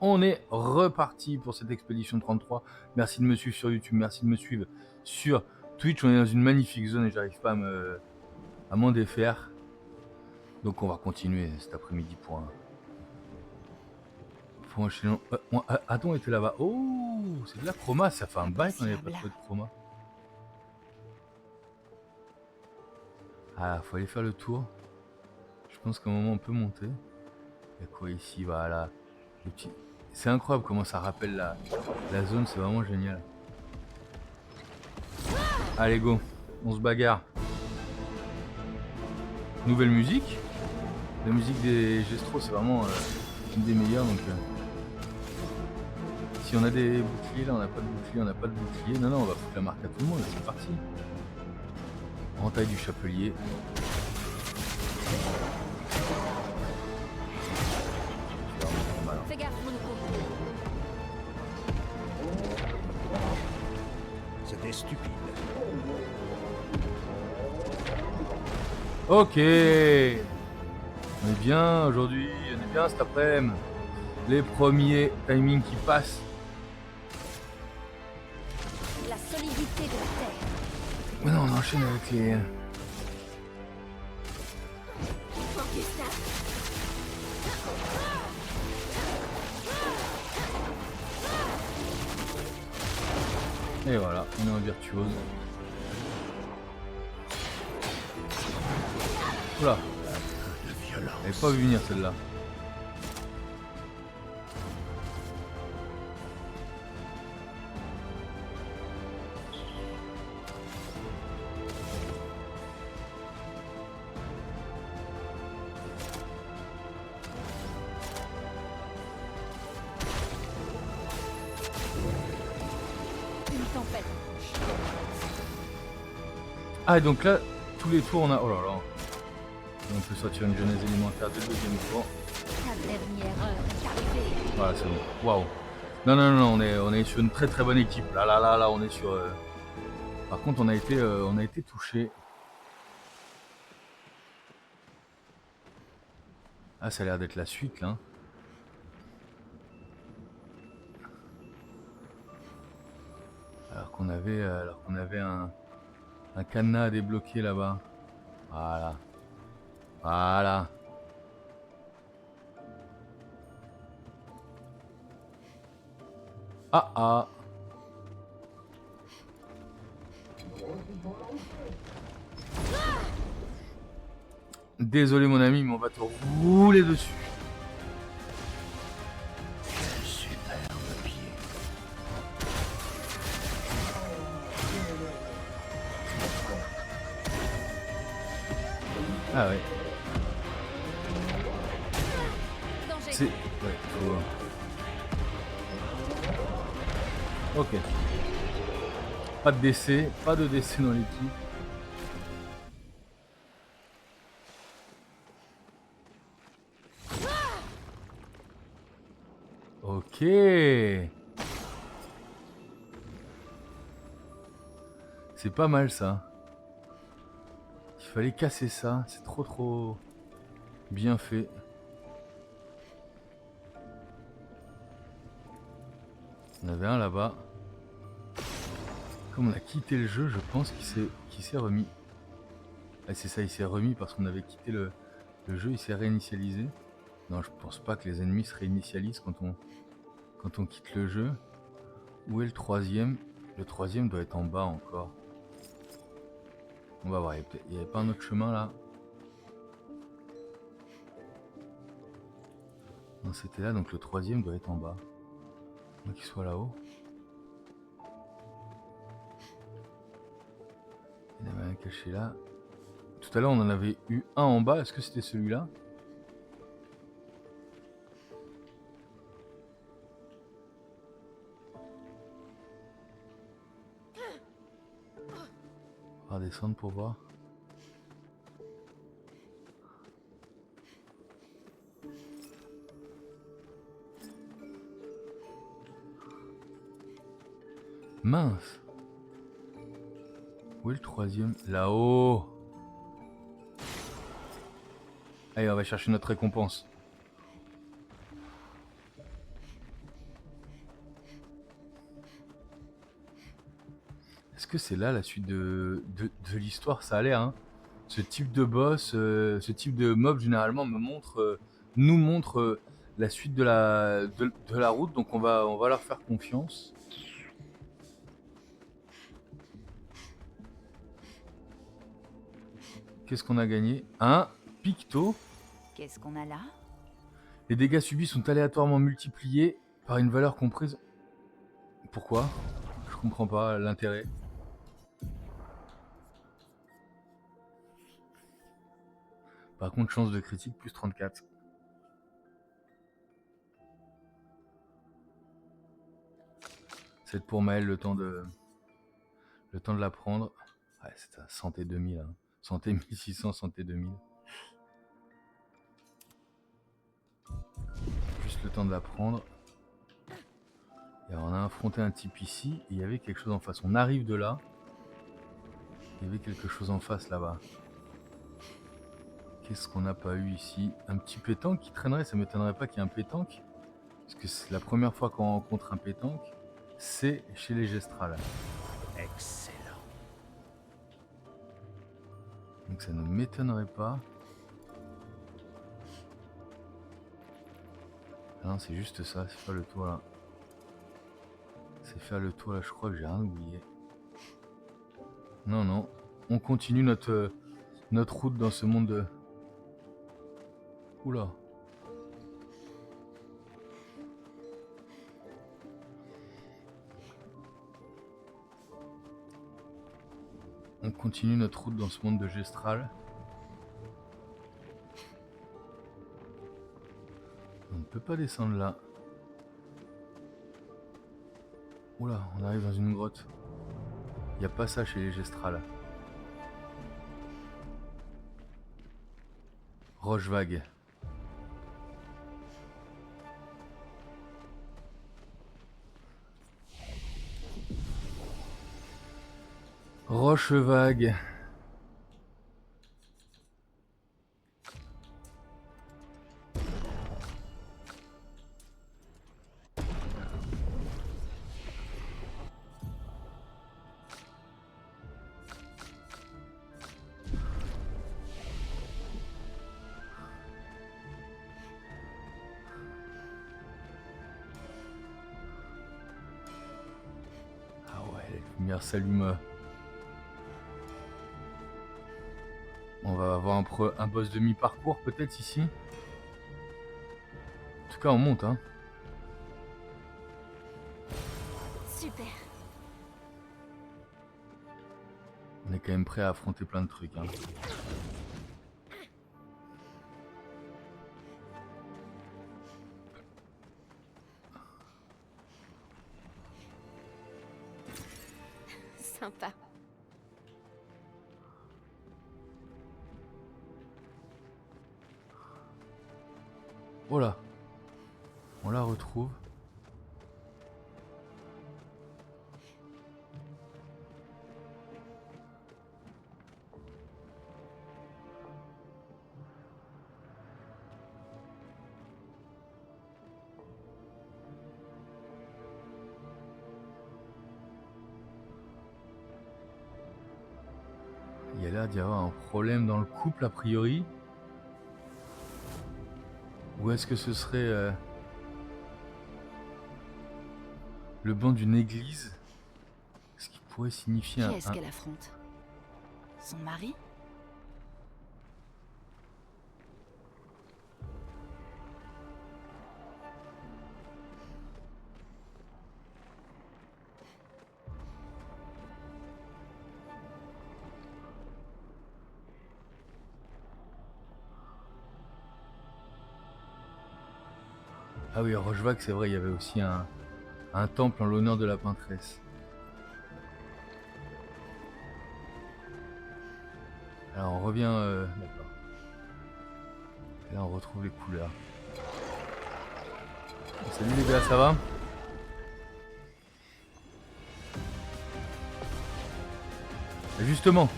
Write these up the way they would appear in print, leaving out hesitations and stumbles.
On est reparti pour cette expédition 33. Merci de me suivre sur YouTube, merci de me suivre sur Twitch. On est dans une magnifique zone et j'arrive pas à m'en défaire. Donc on va continuer cet après-midi pour un chaînon. Adam était là-bas. Oh, c'est de la chroma, ça fait un bail qu'on n'avait pas trouvé de chroma. Ah, faut aller faire le tour. Je pense qu'à un moment on peut monter. Il y a quoi ici? Voilà. Le petit... C'est incroyable comment ça rappelle la zone, c'est vraiment génial. Allez go, on se bagarre. Nouvelle musique. La musique des Gestro c'est vraiment une des meilleures. Donc si on a des boucliers, là on n'a pas de bouclier, on n'a pas de bouclier. Non, on va foutre la marque à tout le monde, c'est parti. Entaille du chapelier. Fais gaffe, Monaco. C'était stupide. Ok. On est bien aujourd'hui, on est bien cet après-midi. Les premiers timings qui passent. La solidité de la terre. Maintenant on enchaîne avec les... Et voilà, on est en virtuose. Oula, elle n'avait pas vu venir celle-là. Une tempête. Ah, et donc là, tous les tours on a... Oh là là. On peut sortir une genèse élémentaire dès le deuxième tour. Ta dernière heure est arrivée. Voilà, c'est bon. Waouh. Non, on est sur une très très bonne équipe. Là, on est sur... Par contre, on a été touché. Ah, ça a l'air d'être la suite, là. Alors qu'on avait un cadenas à débloquer là-bas. Voilà. Voilà. Ah ah. Désolé mon ami, mais on va te rouler dessus. Superbe pied. Ah ouais. Danger. C'est... Ouais, faut... Ok. Pas de décès dans l'équipe. Ok. C'est pas mal ça. Il fallait casser ça, c'est trop bien fait. Il y en avait un là-bas. Comme on a quitté le jeu, je pense qu'il s'est remis. Ah, c'est ça, il s'est remis parce qu'on avait quitté le jeu, il s'est réinitialisé. Non, je pense pas que les ennemis se réinitialisent quand on quitte le jeu. Où est le troisième? Le troisième doit être en bas encore. On va voir, il n'y avait pas un autre chemin là? Non, c'était là, donc le troisième doit être en bas. Donc qu'il soit là-haut. Il y en avait un caché là. Tout à l'heure on en avait eu un en bas, est-ce que c'était celui-là? On va descendre pour voir. Mince. Où est le troisième? Là-haut. Allez, on va chercher notre récompense. Est-ce que c'est là la suite de l'histoire? Ça a l'air, hein. Ce type de boss, ce type de mob, généralement, nous montre la suite de la route. Donc on va leur faire confiance. Qu'est-ce qu'on a gagné? Un picto. Qu'est-ce qu'on a là? Les dégâts subis sont aléatoirement multipliés par une valeur comprise. Pourquoi? Je comprends pas l'intérêt. Par contre, chance de critique plus 34. C'est pour Maël le temps de la prendre. Ouais, c'est à santé 2000. Hein. Santé 1600, santé 2000. Juste le temps de la prendre. Et alors on a affronté un type ici. Et il y avait quelque chose en face. On arrive de là. Il y avait quelque chose en face là-bas. Qu'est-ce qu'on n'a pas eu ici? Un petit pétanque qui traînerait. Ça m'étonnerait pas qu'il y ait un pétanque. Parce que c'est la première fois qu'on rencontre un pétanque. C'est chez les Gestrales. Excellent. Donc ça ne m'étonnerait pas. Ah non, c'est juste ça, c'est faire le tour là. C'est faire le tour là, je crois que j'ai rien oublié. Non, non. On continue notre route dans ce monde de... Oula. On continue notre route dans ce monde de Gestral. On ne peut pas descendre là. Oula, on arrive dans une grotte. Il n'y a pas ça chez les Gestrales. Roche vague. Roche vague. Ah ouais, la lumière s'allume. On va avoir un boss de mi-parcours peut-être ici. En tout cas, on monte, hein. Super. On est quand même prêt à affronter plein de trucs, hein. Sympa. Oh là, on la retrouve. Il y a l'air d'y avoir un problème dans le couple a priori. Ou est-ce que ce serait le banc d'une église? Ce qui pourrait signifier Qui est-ce qu'elle affronte? Son mari? Ah oui, à Rochevac, c'est vrai, il y avait aussi un temple en l'honneur de la peintresse. Alors on revient... D'accord. Et là on retrouve les couleurs. Salut les gars, ça va? Justement.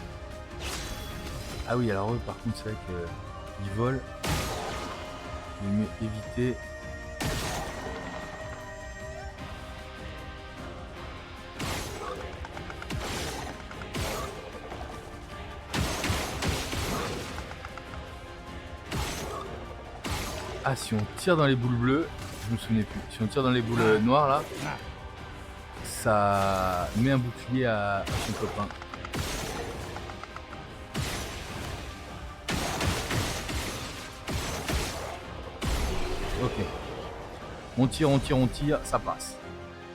Ah oui, alors eux par contre c'est vrai qu'ils volent. Il vaut mieux éviter. Ah, si on tire dans les boules bleues, je me souvenais plus. Si on tire dans les boules noires là, ça met un bouclier à son copain. Ok. On tire, ça passe.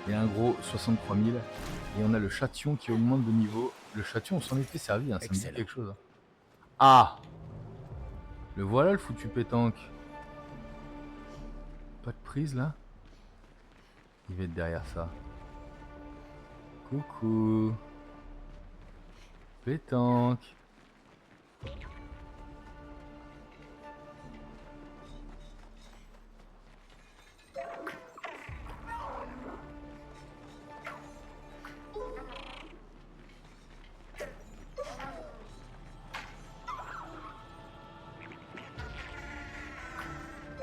Il y a un gros 63 000. Et on a le chation qui augmente de niveau. Le chation, on s'en était servi, hein, ça me dit quelque chose. Hein. Ah! Le voilà le foutu pétanque. Pas de prise là? Il va être derrière ça. Coucou. Pétanque.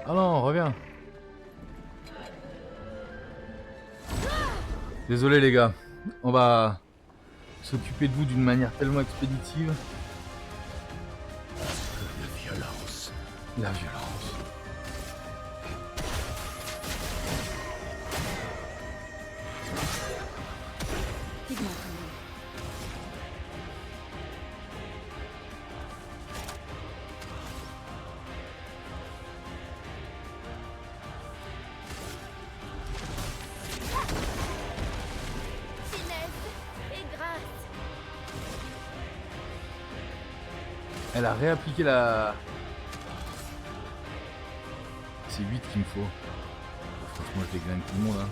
Ah non, reviens. Désolé les gars, on va s'occuper de vous d'une manière tellement expéditive. La violence. La violence. Pigment tombé. Elle a réappliqué la... C'est 8 qu'il me faut. Franchement, je déglingue tout le monde. Hein.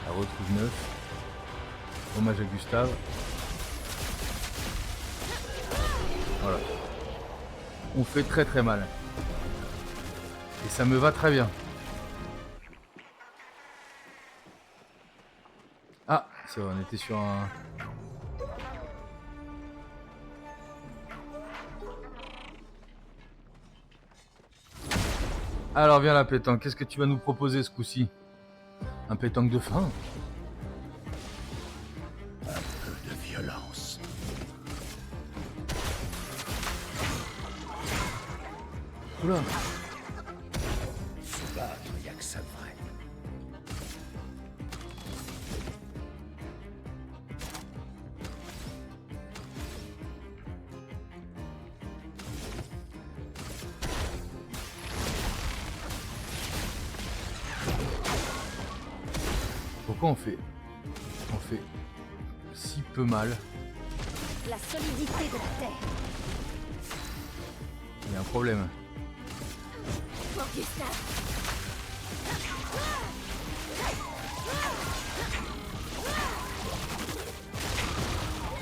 Elle retrouve 9. Hommage à Gustave. Voilà. On fait très très mal. Et ça me va très bien. Ah, c'est vrai, on était sur un... Alors viens la pétanque, qu'est-ce que tu vas nous proposer ce coup-ci? Un pétanque de fin? Un peu de violence. Oula. Se battre, y a que ça de vrai. Pourquoi on fait si peu mal? La solidité de la terre. Il y a un problème. Pour Gustave.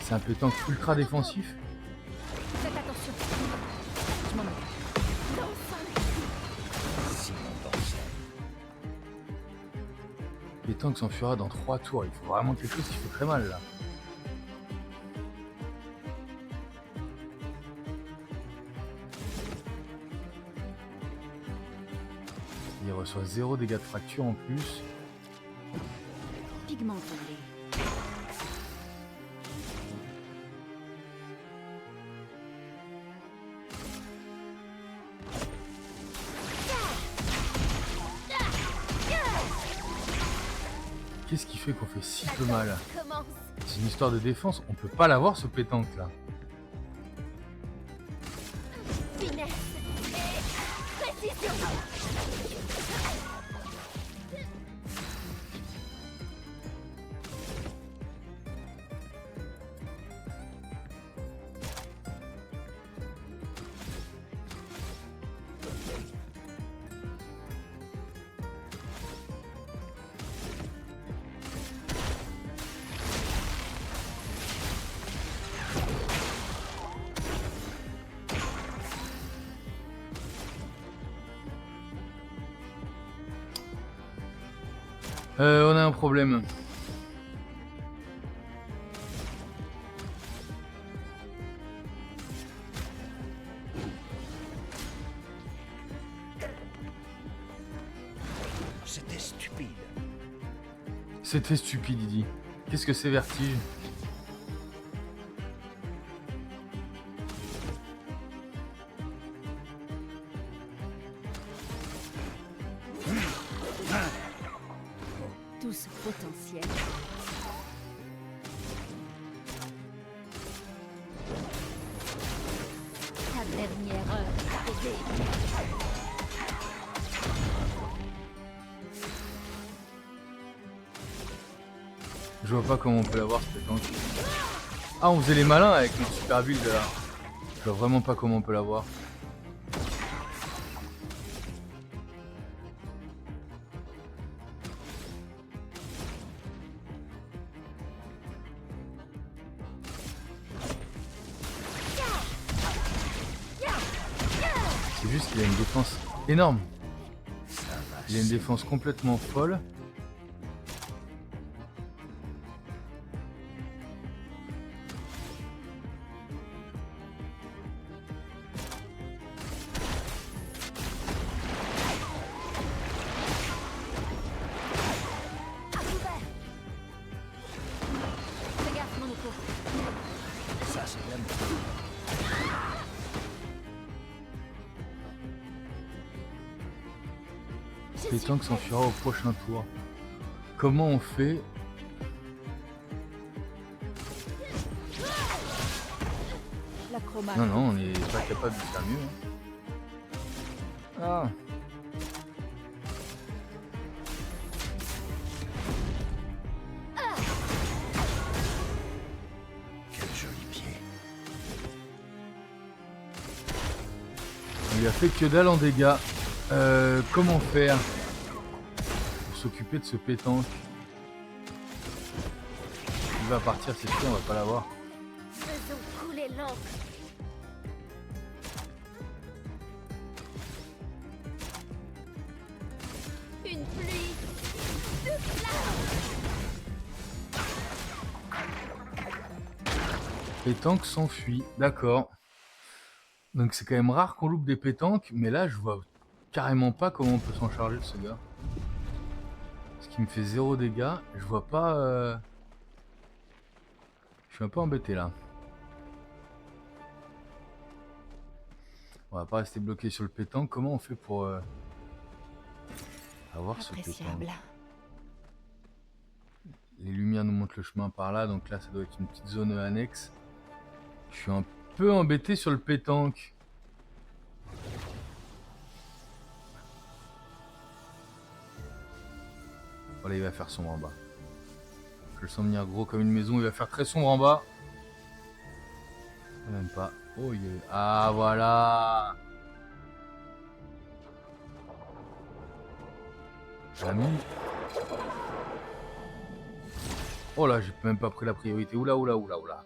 C'est un pétanque ultra défensif. Faites attention. Je m'en occupe. Simon dansait. Pétanque s'enfuira dans 3 tours. Il faut vraiment quelque chose qui fait très mal là. Il reçoit 0 dégâts de fracture en plus. Pigment tombé. Qu'est-ce qui fait qu'on fait si peu mal? Commence. C'est une histoire de défense. On peut pas l'avoir ce pétanque là. Finesse et précision. On a un problème. C'était stupide. C'était stupide, il dit. Qu'est-ce que c'est vertige? ce potentiel. Ta dernière heure est arrivée. Je vois pas comment on peut l'avoir ce pétanque. Ah, on faisait les malins avec notre super build là. Je vois vraiment pas comment on peut l'avoir. C'est juste qu'il a une défense énorme. Il a une défense complètement folle. À couvert. Fais gaffe, mon écho. Ça, c'est bien. Pétanque s'enfuira au prochain tour. Comment on fait? La chroma. Non, non, on n'est pas capable de faire mieux. Hein. Ah. Quel joli pied. On lui a fait que dalle en dégâts. Comment faire pour s'occuper de ce pétanque? Il va partir, c'est sûr, on va pas l'avoir. Faisons couler l'encre. Une pluie de flammes. Pétanque s'enfuit, d'accord. Donc c'est quand même rare qu'on loupe des pétanques, mais là je vois carrément pas comment on peut s'en charger de ce gars. Ce qui me fait 0 dégâts, je vois pas... Je suis un peu embêté là. On va pas rester bloqué sur le pétanque. Comment on fait pour avoir ce pétanque? Appréciable. Les lumières nous montrent le chemin par là, donc là ça doit être une petite zone annexe. Je suis un peu embêté sur le pétanque. Voilà, il va faire sombre en bas. Je le sens venir gros comme une maison, il va faire très sombre en bas. Même pas. Oh, il est... Ah, voilà. Ami. Oh là, j'ai même pas pris la priorité. Oula, oula, oula, oula.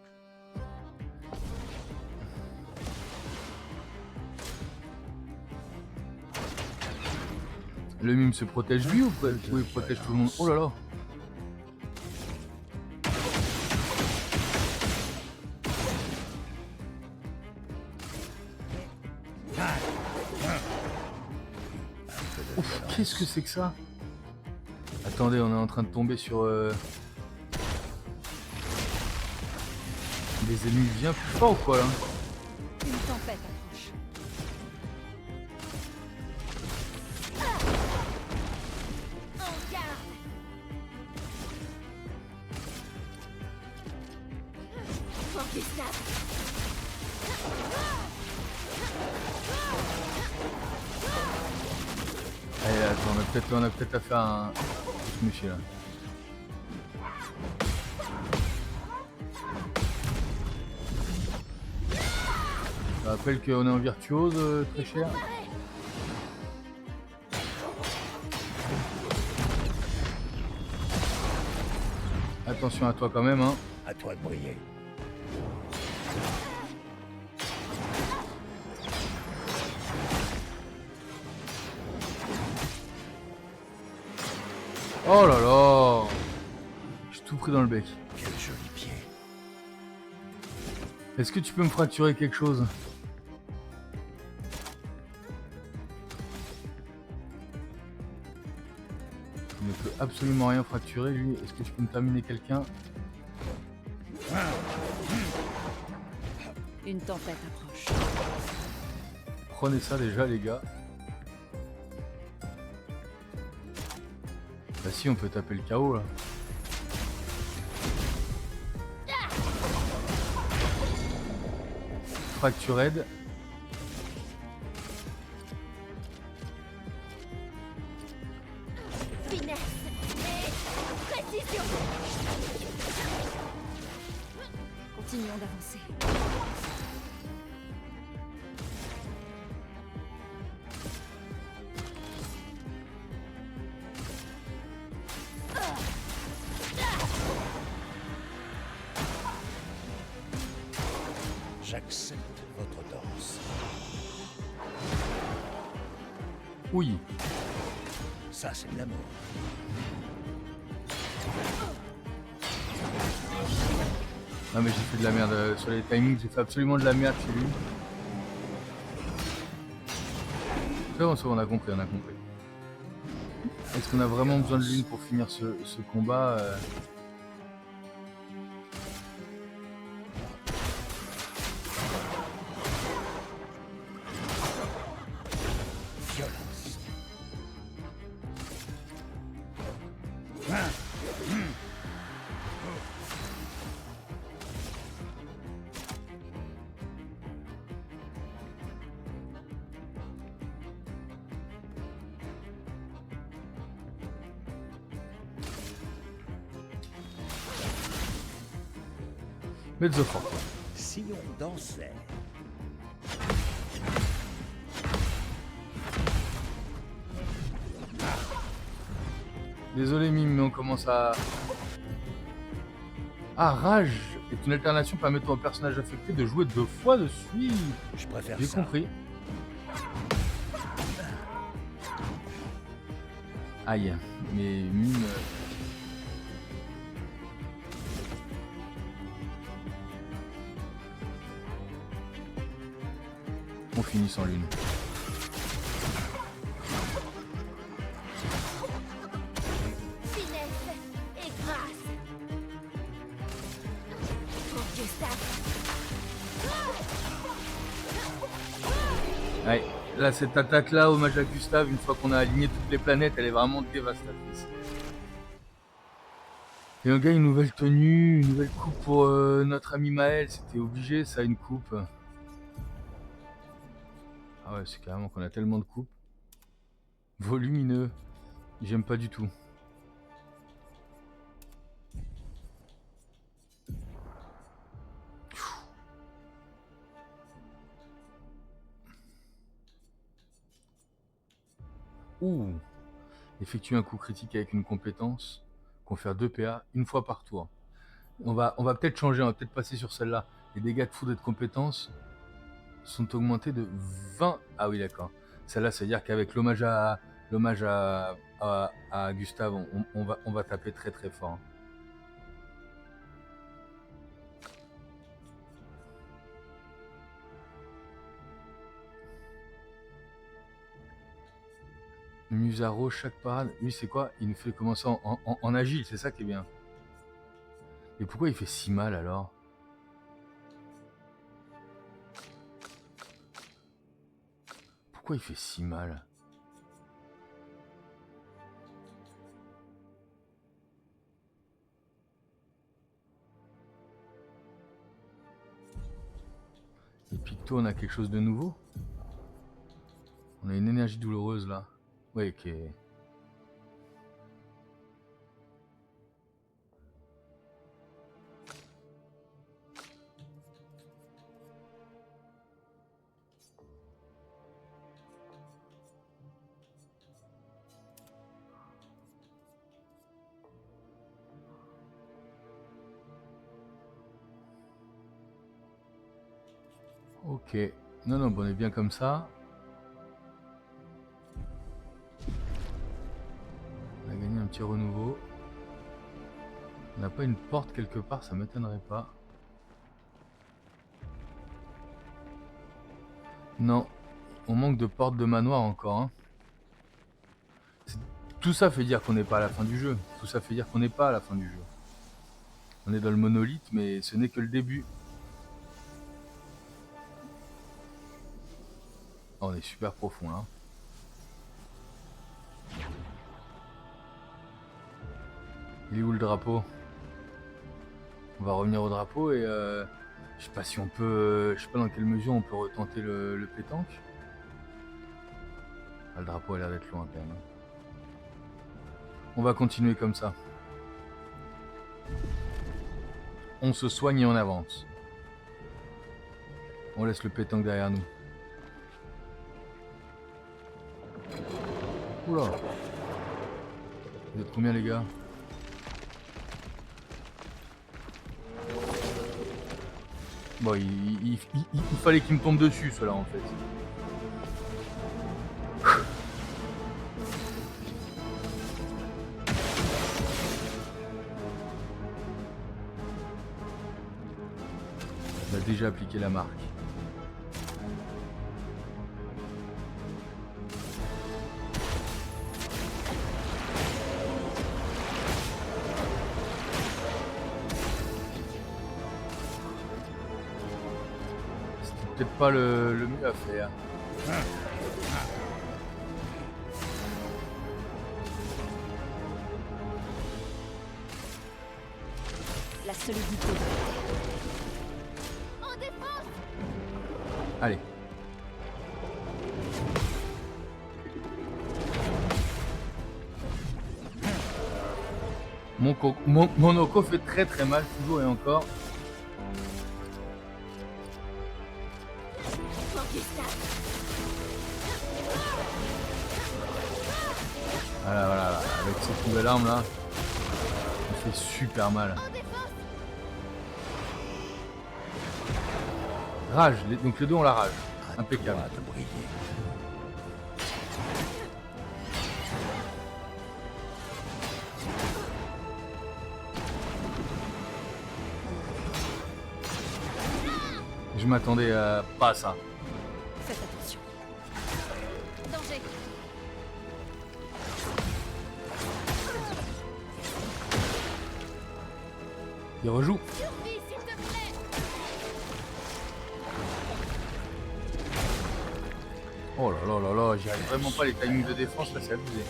Le mime se protège lui ou il protège tout le monde? Oh là là. Ouf, qu'est-ce que c'est que ça? Attendez, on est en train de tomber sur des ennemis bien plus forts ou quoi là? Une tempête approche. En garde. Focus là. Allez, attends, on a peut-être affaire à un monsieur là. Je rappelle qu'on est en virtuose, très cher. Attention à toi quand même, hein. À toi de briller. Oh là là. J'ai tout pris dans le bec. Quel joli pied. Est-ce que tu peux me fracturer quelque chose? Il ne peut absolument rien fracturer lui. Est-ce que tu peux me terminer quelqu'un? Une tempête approche. Prenez ça déjà les gars. Bah si, on peut taper le KO là. Fracture aide. Finesse et précision. Continuons d'avancer. J'accepte votre danse. Oui. Ça, c'est de l'amour. Non mais j'ai fait de la merde sur les timings, j'ai fait absolument de la merde chez lui. C'est bon, on a compris, on a compris. Est-ce qu'on a vraiment besoin de l'une pour finir ce combat Violence. Mezzo fort. Si on dansait. Désolé Mime, mais on commence à... Ah, Rage est une alternation permettant au personnage affecté de jouer 2 fois de suite. Je préfère J'ai ça. compris. Aïe, mais Mime... On finit sans l'une. Finesse et grâce. Pour Gustave. Ouais, là cette attaque là, hommage à Gustave, une fois qu'on a aligné toutes les planètes, elle est vraiment dévastatrice. Et on gagne une nouvelle tenue, une nouvelle coupe pour notre ami Maël, c'était obligé ça, une coupe. Ah ouais, c'est carrément qu'on a tellement de coupes. Volumineux, j'aime pas du tout. Ouh. Effectuer un coup critique avec une compétence, confère 2 PA une fois par tour. On va peut-être changer, on va peut-être passer sur celle-là. Les dégâts de foudre et de compétence sont augmentés de 20. Ah oui, d'accord. Celle-là, ça veut dire qu'avec l'hommage à Gustave, on va taper très très fort. Musaro, chaque parade, lui c'est quoi? Il nous fait commencer en agile, c'est ça qui est bien. Et pourquoi il fait si mal alors? Pourquoi il fait si mal? Et Picto, on a quelque chose de nouveau? On a une énergie douloureuse là. Ouais, ok. Ok. Non, non, bon, on est bien comme ça. On a gagné un petit renouveau. On n'a pas une porte quelque part, ça m'étonnerait pas. Non, on manque de porte de manoir encore. Hein. Tout ça fait dire qu'on n'est pas à la fin du jeu. Tout ça fait dire qu'on n'est pas à la fin du jeu. On est dans le monolithe, mais ce n'est que le début. Oh, on est super profond là. Il est où le drapeau? On va revenir au drapeau et je sais pas si on peut... je sais pas dans quelle mesure on peut retenter le pétanque. Ah, le drapeau a l'air d'être loin quand même. On va continuer comme ça. On se soigne et on avance. On laisse le pétanque derrière nous. Oula. Vous êtes combien les gars? Bon, il fallait qu'il me tombe dessus, cela en fait. On a déjà appliqué la marque. C'était peut-être pas le mieux à faire. La solidité. En défense. Allez. Mon Oko fait très mal toujours et encore. Voilà, avec cette nouvelle arme là, il fait super mal. Rage, donc les deux ont la rage. Impeccable. De briller. Je m'attendais pas à ça. Faites attention. Danger. Il rejoue. Survie, s'il te plaît. Oh là, j'y arrive vraiment pas, les timings de défense là, c'est abusé.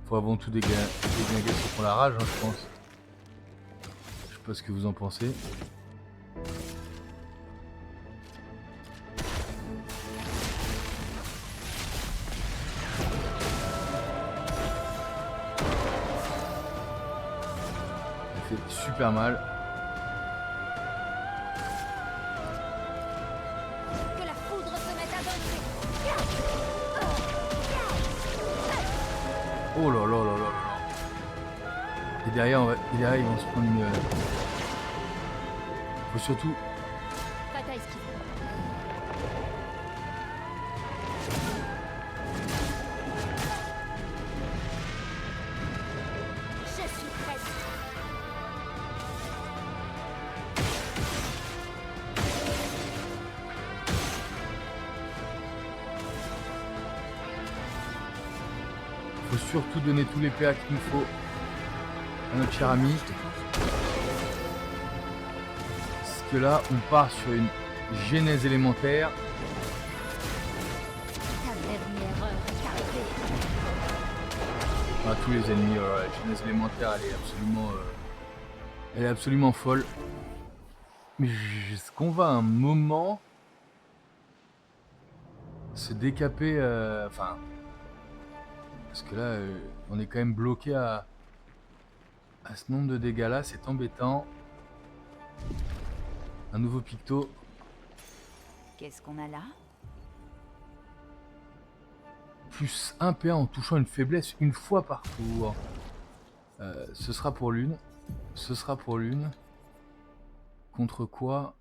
Faut avant tout déglinguer ceux qui ont la rage, hein, je pense. Je sais pas ce que vous en pensez. Ça fait super mal. Que la foudre se mette à danser. Oh là. Et derrière, ils vont se prendre une... Faut surtout... Prête à esquiver. Je suis prête. Faut surtout donner tous les PA qu'il nous faut à notre cher ami. Parce que là, on part sur une genèse élémentaire. Ta dernière heure est arrivée. À tous les ennemis, la genèse élémentaire, elle est absolument folle. Mais est-ce qu'on va à un moment se décaper, enfin, parce que là, on est quand même bloqué à ce nombre de dégâts là, c'est embêtant. Un nouveau picto. Qu'est-ce qu'on a là? Plus 1 PA en touchant une faiblesse une fois par tour. Ce sera pour l'une. Ce sera pour l'une. Contre quoi?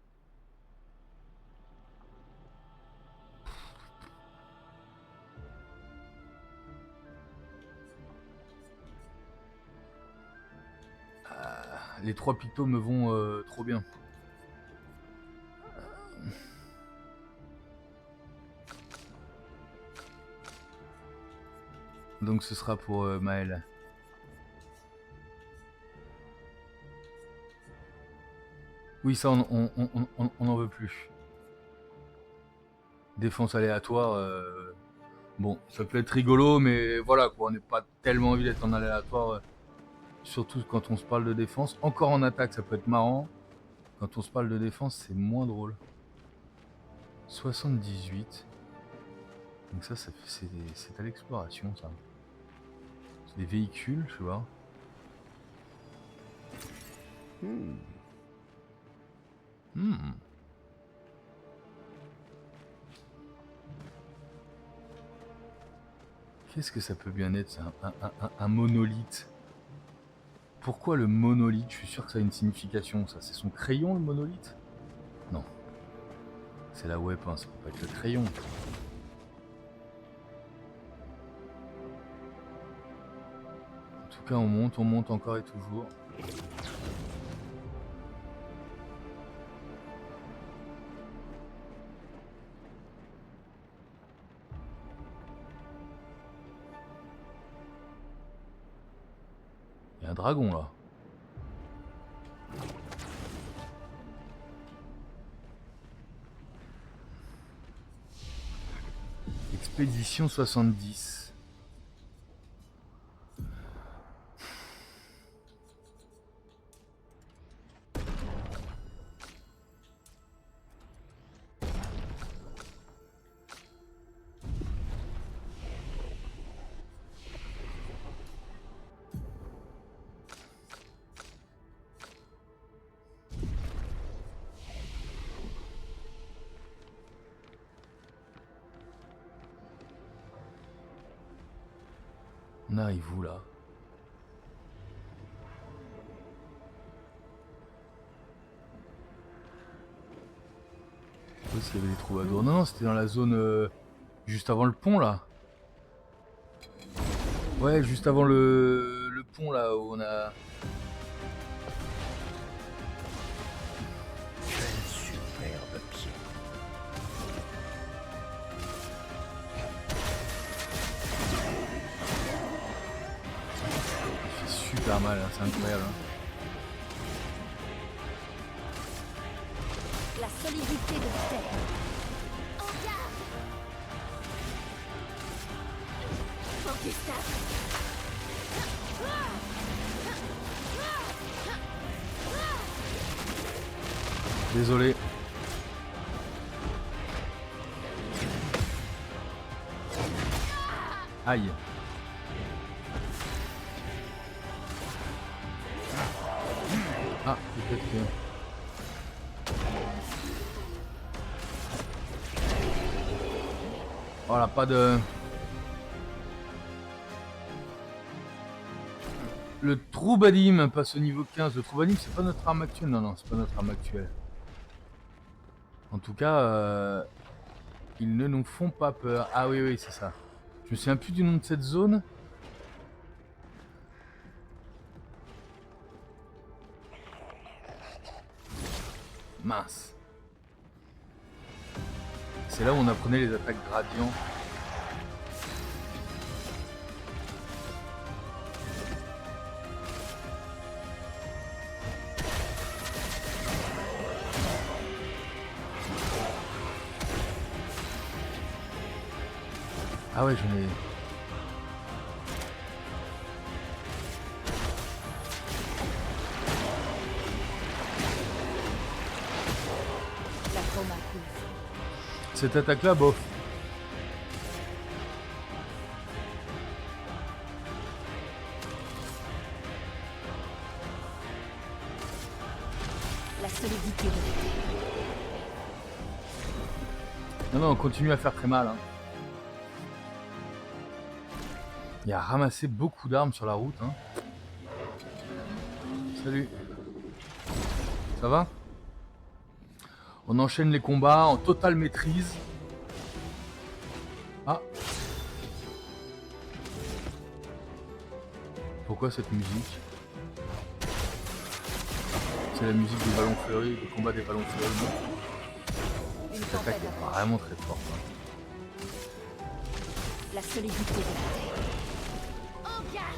Les 3 pictos me vont trop bien. Donc ce sera pour Maël. Oui, ça, on n'en veut plus. Défense aléatoire, bon, ça peut être rigolo, mais voilà, quoi, on n'est pas tellement envie d'être en aléatoire, surtout quand on se parle de défense. Encore en attaque, ça peut être marrant. Quand on se parle de défense, c'est moins drôle. 78. Donc ça c'est à l'exploration, ça. C'est des véhicules, je vois. Qu'est-ce que ça peut bien être, ça, un monolithe? Pourquoi le monolithe? Je suis sûr que ça a une signification, ça. C'est son crayon, le monolithe? Non. C'est la web, hein, ça peut pas être le crayon. En tout cas, on monte encore et toujours. Il y a un dragon, là. Expédition 70. On arrive où là? Je sais pas s'il y avait des troubadours. Non, c'était dans la zone juste avant le pont là. Ouais, juste avant le pont là où on a. Quel superbe pied. Il fait super mal, hein, c'est incroyable. Hein. La solidité de la terre. En garde. Augusta. Désolé. Aïe. Ah, peut-être que... Voilà, pas de... Le Troubadim passe au niveau 15. Le Troubadim, c'est pas notre arme actuelle. Non, c'est pas notre arme actuelle. En tout cas, ils ne nous font pas peur. Ah oui, c'est ça. Je me souviens plus du nom de cette zone. Mince. C'est là où on apprenait les attaques gradients. Ah ouais, j'en ai... La trauma couvre. Cette attaque-là, bof. La solidité de la terre. Non, on continue à faire très mal. Hein. Il a ramassé beaucoup d'armes sur la route. Hein. Salut. Ça va? On enchaîne les combats en totale maîtrise. Ah. Pourquoi cette musique? C'est la musique des ballons fleuris, des combats des ballons fleuris. Cette attaque est vraiment très forte. Hein. La solidité de la terre. En garde.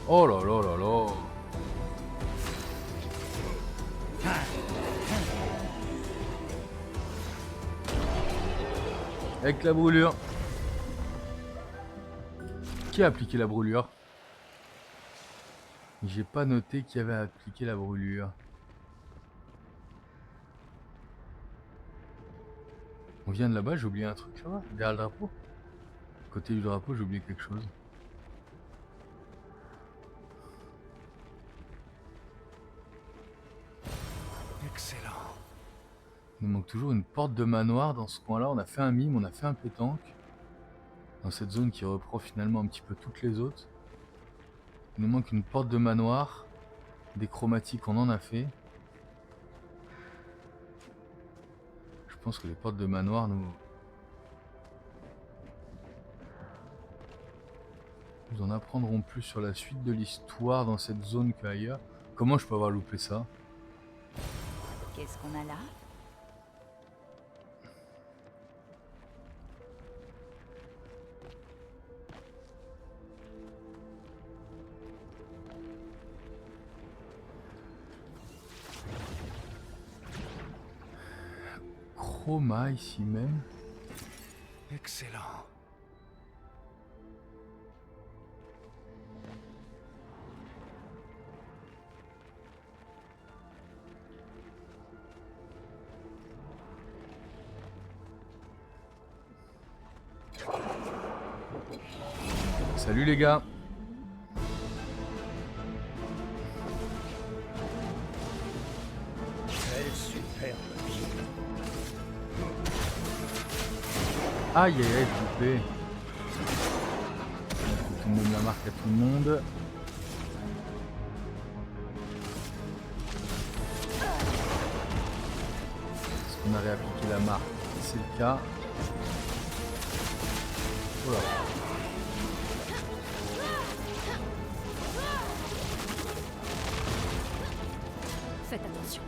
Oh là là là là. Avec la brûlure. Qui a appliqué la brûlure? J'ai pas noté qui avait appliqué la brûlure. On vient de là-bas, j'ai oublié un truc là-bas, derrière le drapeau. Côté du drapeau, j'ai oublié quelque chose. Excellent. Il nous manque toujours une porte de manoir dans ce coin-là. On a fait un mime, on a fait un pétanque. Dans cette zone qui reprend finalement un petit peu toutes les autres. Il nous manque une porte de manoir. Des chromatiques, on en a fait. Je pense que les portes de manoir nous en apprendront plus sur la suite de l'histoire dans cette zone qu'ailleurs. Comment je peux avoir loupé ça? Qu'est-ce qu'on a là? Chroma ici même. Excellent. Salut les gars. Quel superbe pied. Aïe aïe aïe, loupé. Tout le monde la marque à tout le monde. Est-ce qu'on a réappliqué la marque? C'est le cas. Voilà. Faites attention.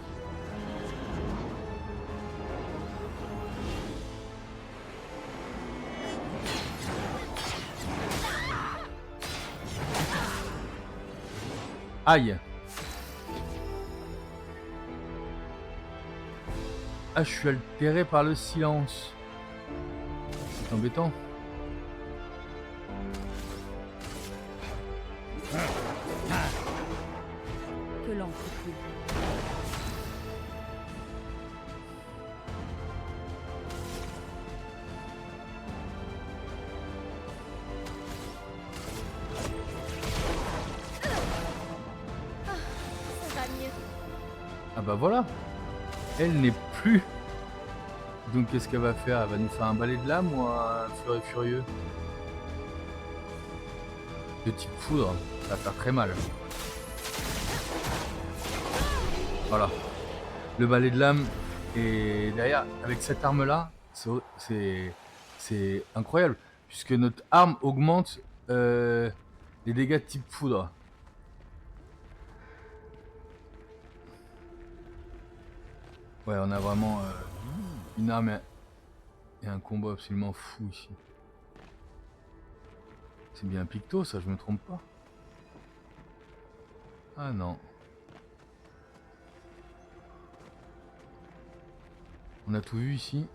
Aïe. Ah, je suis altéré par le silence. C'est embêtant. Que l'encre coule. Ça va mieux. Ah bah voilà. Elle n'est plus. Donc qu'est-ce qu'elle va faire? Elle va nous faire un balai de lame ou un fleuret furieux? De type foudre, ça va faire très mal. Voilà. Le balai de lame. Et derrière, avec cette arme-là, c'est incroyable. Puisque notre arme augmente les dégâts de type foudre. Ouais, on a vraiment une arme et un combo absolument fou ici. C'est bien Picto, ça, je me trompe pas. Ah non. On a tout vu ici.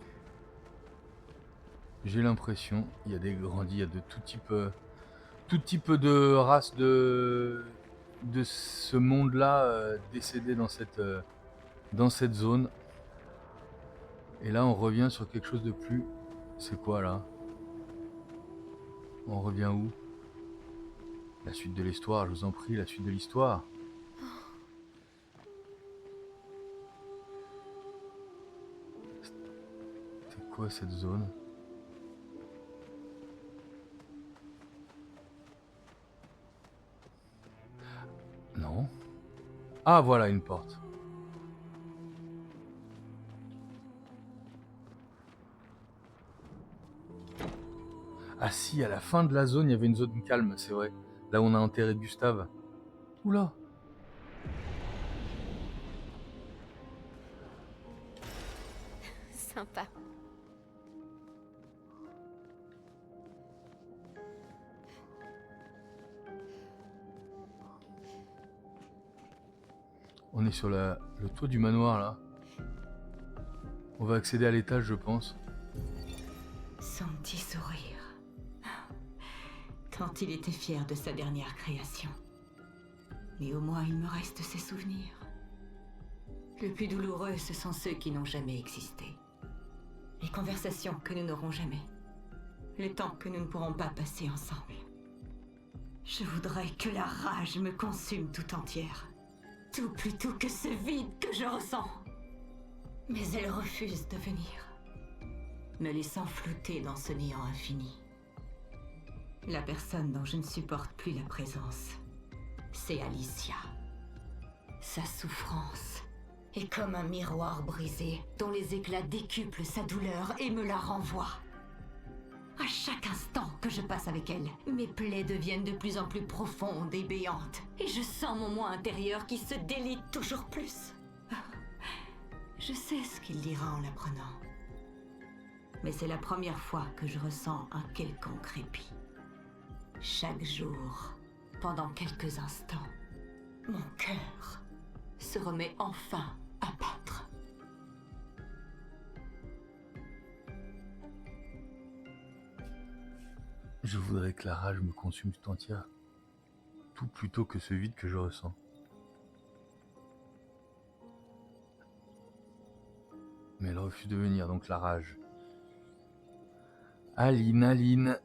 J'ai l'impression, il y a des grandis, il y a de tout type de races de ce monde-là décédés dans cette zone. Et là, on revient sur quelque chose de plus. C'est quoi là? On revient où? La suite de l'histoire, je vous en prie, la suite de l'histoire. C'est quoi cette zone? Non. Ah, voilà une porte. Ah si, à la fin de la zone, il y avait une zone calme, c'est vrai. Là où on a enterré Gustave. Oula. Sympa. On est sur le toit du manoir là. On va accéder à l'étage, je pense. Son petit sourire. Tant il était fier de sa dernière création. Mais au moins il me reste ses souvenirs. Le plus douloureux, ce sont ceux qui n'ont jamais existé. Les conversations que nous n'aurons jamais. Le temps que nous ne pourrons pas passer ensemble. Je voudrais que la rage me consume tout entière. Tout plutôt que ce vide que je ressens. Mais elle refuse de venir, me laissant flotter dans ce néant infini. La personne dont je ne supporte plus la présence, c'est Alicia. Sa souffrance est comme un miroir brisé dont les éclats décuplent sa douleur et me la renvoient. À chaque instant que je passe avec elle, mes plaies deviennent de plus en plus profondes et béantes, et je sens mon moi intérieur qui se délite toujours plus. Je sais ce qu'il dira en l'apprenant. Mais c'est la première fois que je ressens un quelconque répit. Chaque jour, pendant quelques instants, mon cœur se remet enfin à battre. Je voudrais que la rage me consume tout entière. Tout plutôt que ce vide que je ressens. Mais elle refuse de venir, donc la rage. Aline, Aline.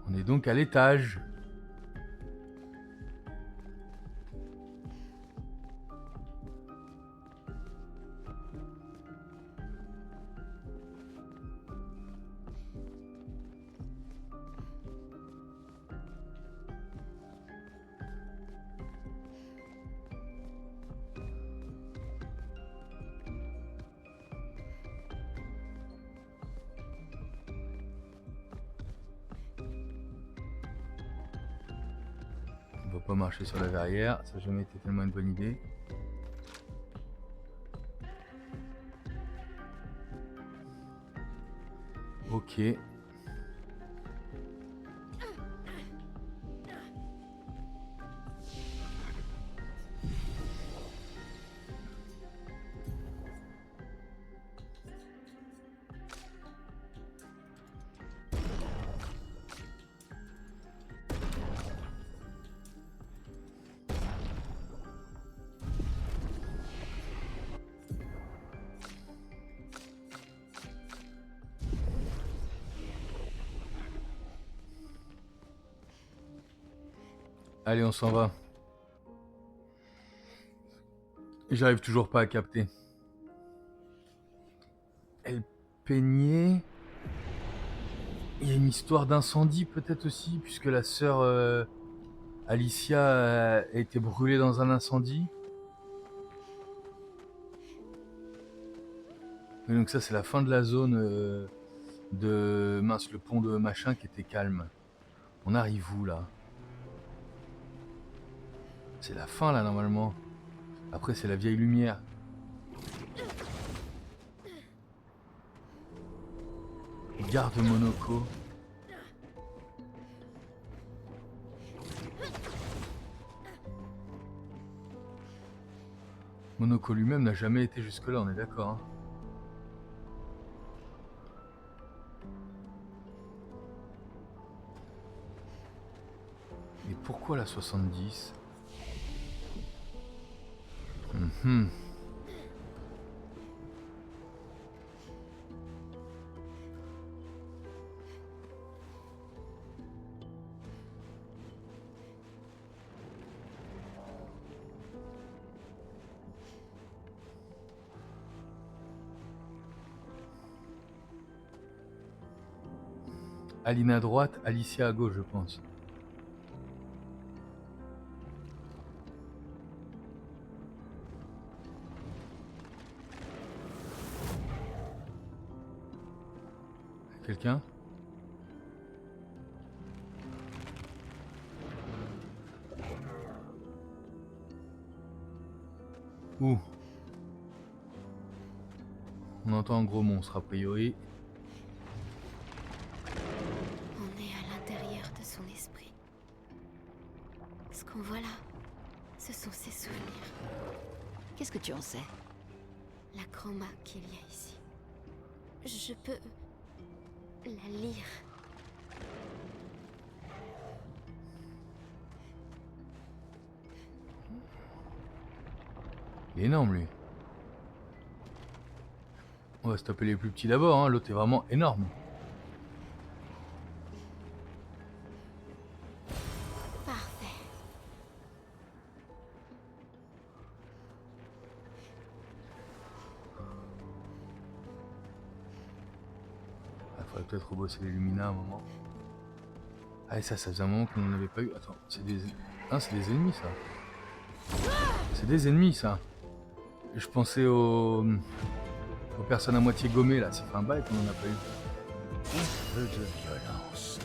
On est donc à l'étage. On va pas marcher sur la verrière, ça n'a jamais été tellement une bonne idée. Ok. Allez, on s'en va. J'arrive toujours pas à capter. Elle peignait. Il y a une histoire d'incendie peut-être aussi, puisque la sœur Alicia a été brûlée dans un incendie. Et donc ça c'est la fin de la zone de mince, le pont de machin qui était calme. On arrive où là? C'est la fin là normalement. Après c'est la vieille lumière. Garde Monoko. Monoko lui-même n'a jamais été jusque là, on est d'accord hein. Et pourquoi la 70? Aline à droite, Alicia à gauche, je pense. Quelqu'un? Ouh. On entend un gros monstre a priori. On est à l'intérieur de son esprit. Ce qu'on voit là, ce sont ses souvenirs. Qu'est-ce que tu en sais? La chroma qu'il y a ici. Je peux la lire. Il est énorme lui. On va se taper les plus petits d'abord, hein. L'autre est vraiment énorme. Parfait. Il faudrait peut-être rebosser les Lumina un moment. Ah et ça faisait un moment qu'on n'en avait pas eu. Attends, c'est des... Ah, c'est des ennemis ça. C'est des ennemis ça. Je pensais aux personnes à moitié gommées là. C'est fait un bail qu'on n'en a pas eu. Un peu de violence.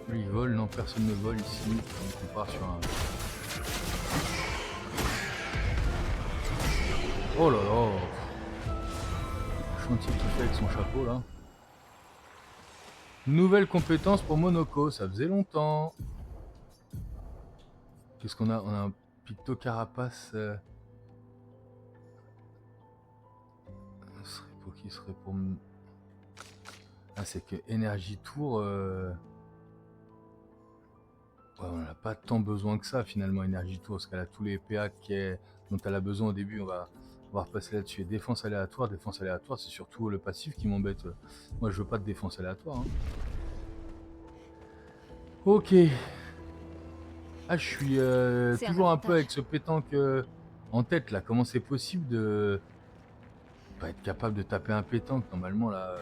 Lui il vole, non personne ne vole ici. On compare sur un... Oh là là. Le chantier qu'il fait avec son chapeau là. Nouvelle compétence pour Monoko, ça faisait longtemps. Qu'est-ce qu'on a? On a un picto carapace. Ce serait pour qui? Ce serait pour... Ah c'est que énergie tour... Ouais, on n'a pas tant besoin que ça finalement, énergie tour, parce qu'elle a tous les PA dont elle a besoin au début. On va repasser là-dessus. Et défense aléatoire, c'est surtout le passif qui m'embête. Moi je veux pas de défense aléatoire. Hein. Ok. Ah je suis toujours un peu avec ce pétanque en tête là. Comment c'est possible de pas être capable de taper un pétanque normalement là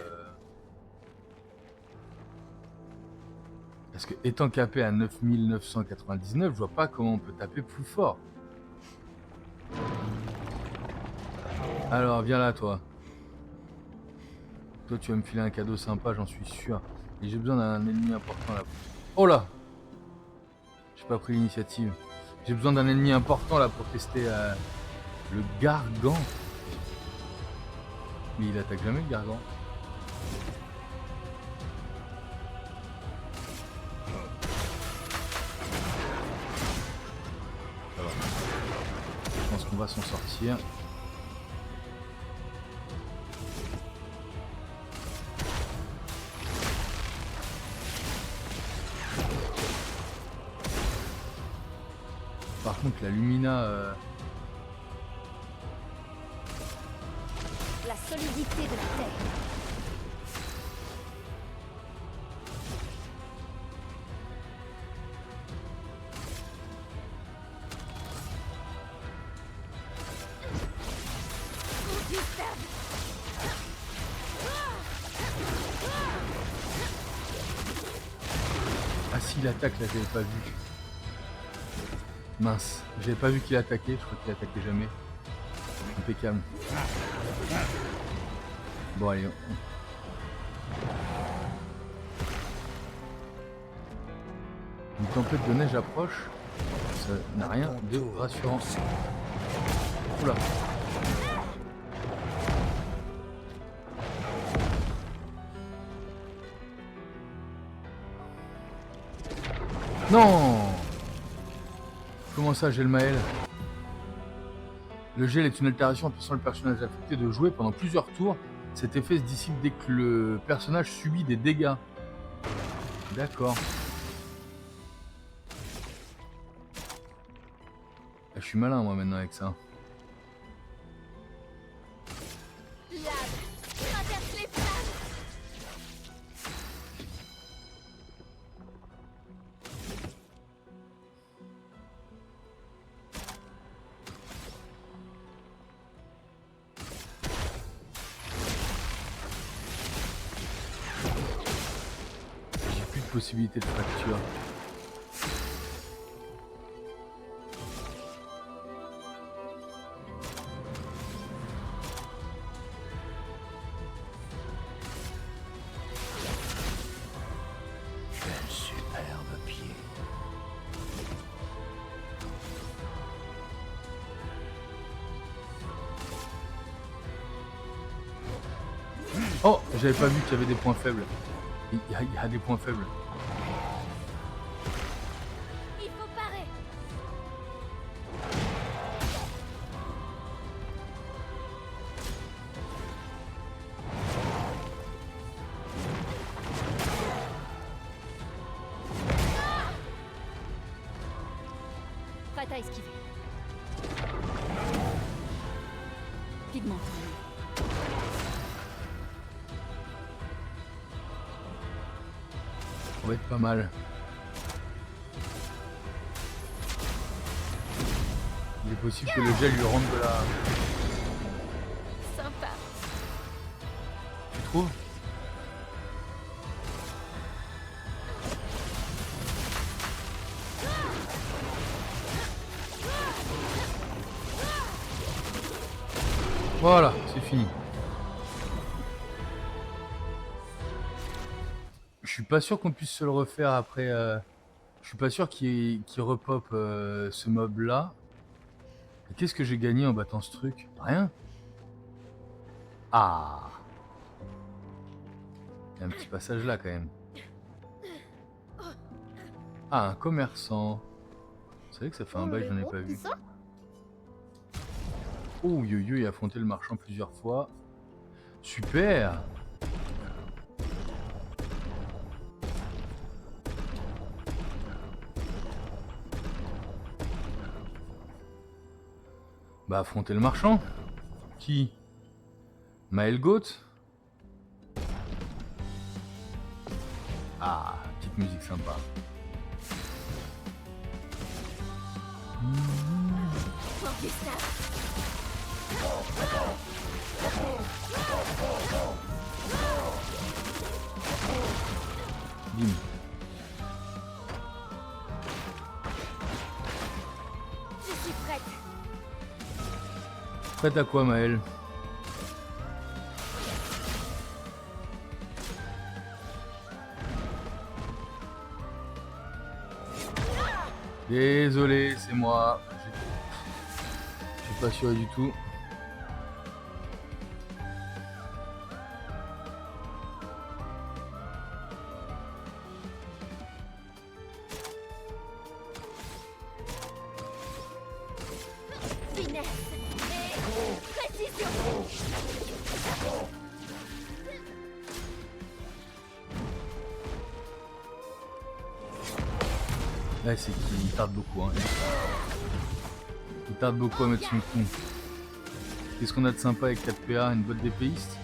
Parce que étant capé à 9999, je vois pas comment on peut taper plus fort. Alors, viens là, toi. Toi, tu vas me filer un cadeau sympa, j'en suis sûr. Et j'ai besoin d'un ennemi important là. Oh là! J'ai pas pris l'initiative. J'ai besoin d'un ennemi important là pour tester le Gargan. Mais il attaque jamais le Gargan. Ça va. Je pense qu'on va s'en sortir. Par contre, la Lumina... La solidité de la Terre. Ah si, il attaque là, j'avais pas vu. Mince, j'avais pas vu qu'il attaquait, je crois qu'il attaquait jamais. Impeccable. Bon allez. Une tempête de neige approche. Ça n'a rien de rassurant. Oula. Non! Comment ça, j'ai le Maël? Le gel est une altération empêchant le personnage affecté de jouer pendant plusieurs tours. Cet effet se dissipe dès que le personnage subit des dégâts. D'accord. Ah, je suis malin moi maintenant avec ça. Traverse les flammes. J'ai plus de possibilité de fracture. Quel superbe pied. Oh, j'avais pas vu qu'il y avait des points faibles. Il y a des points faibles. Il faut parer. Prête à esquiver. Pigmente. Ça va être pas mal. Il est possible que le gel lui rentre de la... Sympa. Tu trouves? Voilà, c'est fini. Je suis pas sûr qu'on puisse se le refaire après. Je suis pas sûr qu'il repop ce mob là. Et qu'est-ce que j'ai gagné en battant ce truc? Rien. Ah. Il y a un petit passage là quand même. Ah, un commerçant. Vous savez que ça fait un bail que j'en ai pas vu. Oh, yo-yo, il a affronté le marchand plusieurs fois. Super. Bah, affronter le marchand. Qui? Maël Goth. Ah, petite musique sympa. Bim. Je suis prête. Prête à quoi, Maël? Désolé, c'est moi. Je suis pas sûr du tout. Finesse et précision. Là, c'est qu'il tarde beaucoup. Hein. Il tarde beaucoup à mettre son coup. Qu'est-ce qu'on a de sympa avec 4 PA? Une botte d'épéiste?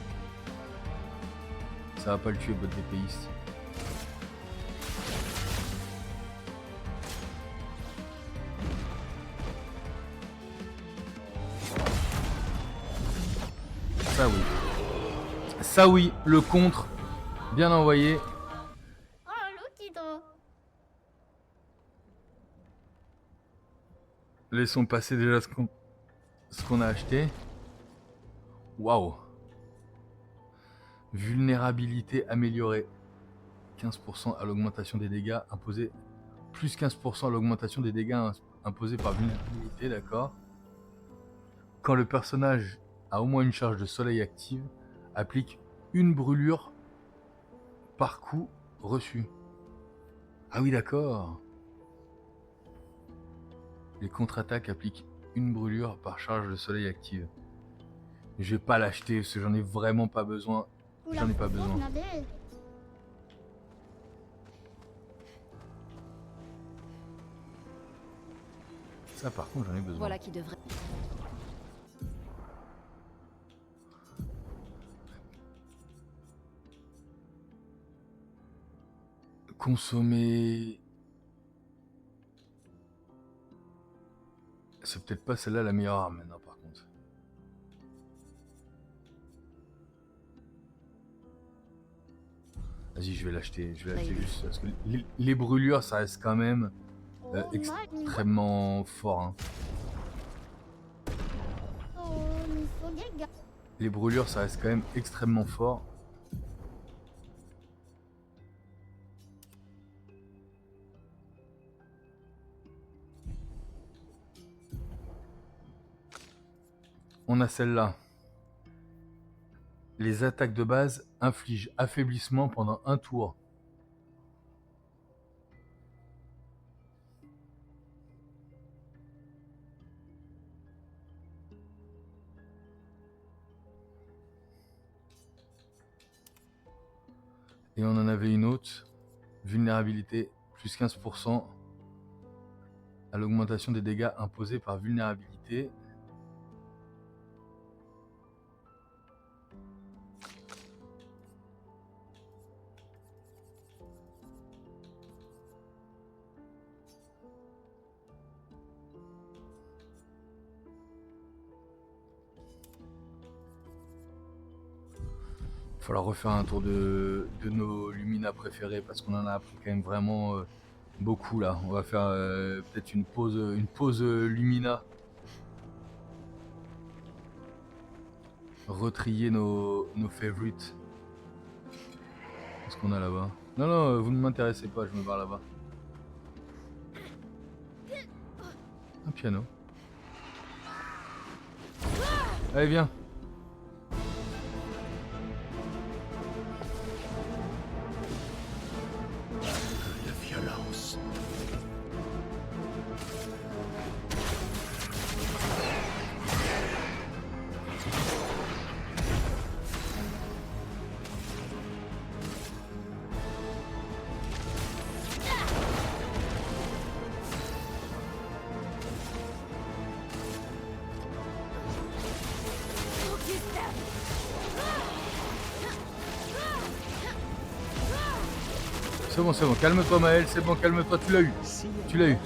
Ça va pas le tuer, botte d'épéiste. Ça oui. Ça oui, le contre. Bien envoyé. Oh, Lukido. Laissons passer déjà ce qu'on a acheté. Waouh. Vulnérabilité améliorée. 15% à l'augmentation des dégâts imposés. Plus 15% à l'augmentation des dégâts imposés par vulnérabilité, d'accord. Quand le personnage a au moins une charge de soleil active, applique une brûlure par coup reçu. Ah oui, d'accord. Les contre-attaques appliquent une brûlure par charge de soleil active. Je vais pas l'acheter parce que j'en ai vraiment pas besoin. J'en ai pas besoin. Ça par contre j'en ai besoin. Voilà qui devrait... Consommer... C'est peut-être pas celle-là la meilleure arme maintenant par contre. Vas-y, je vais l'acheter juste parce que les brûlures ça reste quand même extrêmement fort. Hein. Les brûlures ça reste quand même extrêmement fort. On a celle-là. Les attaques de base infligent affaiblissement pendant un tour. Et on en avait une autre. Vulnérabilité, plus 15% à l'augmentation des dégâts imposés par vulnérabilité. Il va falloir refaire un tour de nos Lumina préférés parce qu'on en a appris quand même vraiment beaucoup là. On va faire peut-être une pause Lumina. Retrier nos favorites. Qu'est-ce qu'on a là-bas? Non, non, vous ne m'intéressez pas, je me barre là-bas. Un piano. Allez, viens. De violence. C'est bon, calme-toi Maël, c'est bon, calme-toi, tu l'as eu. Tu l'as eu.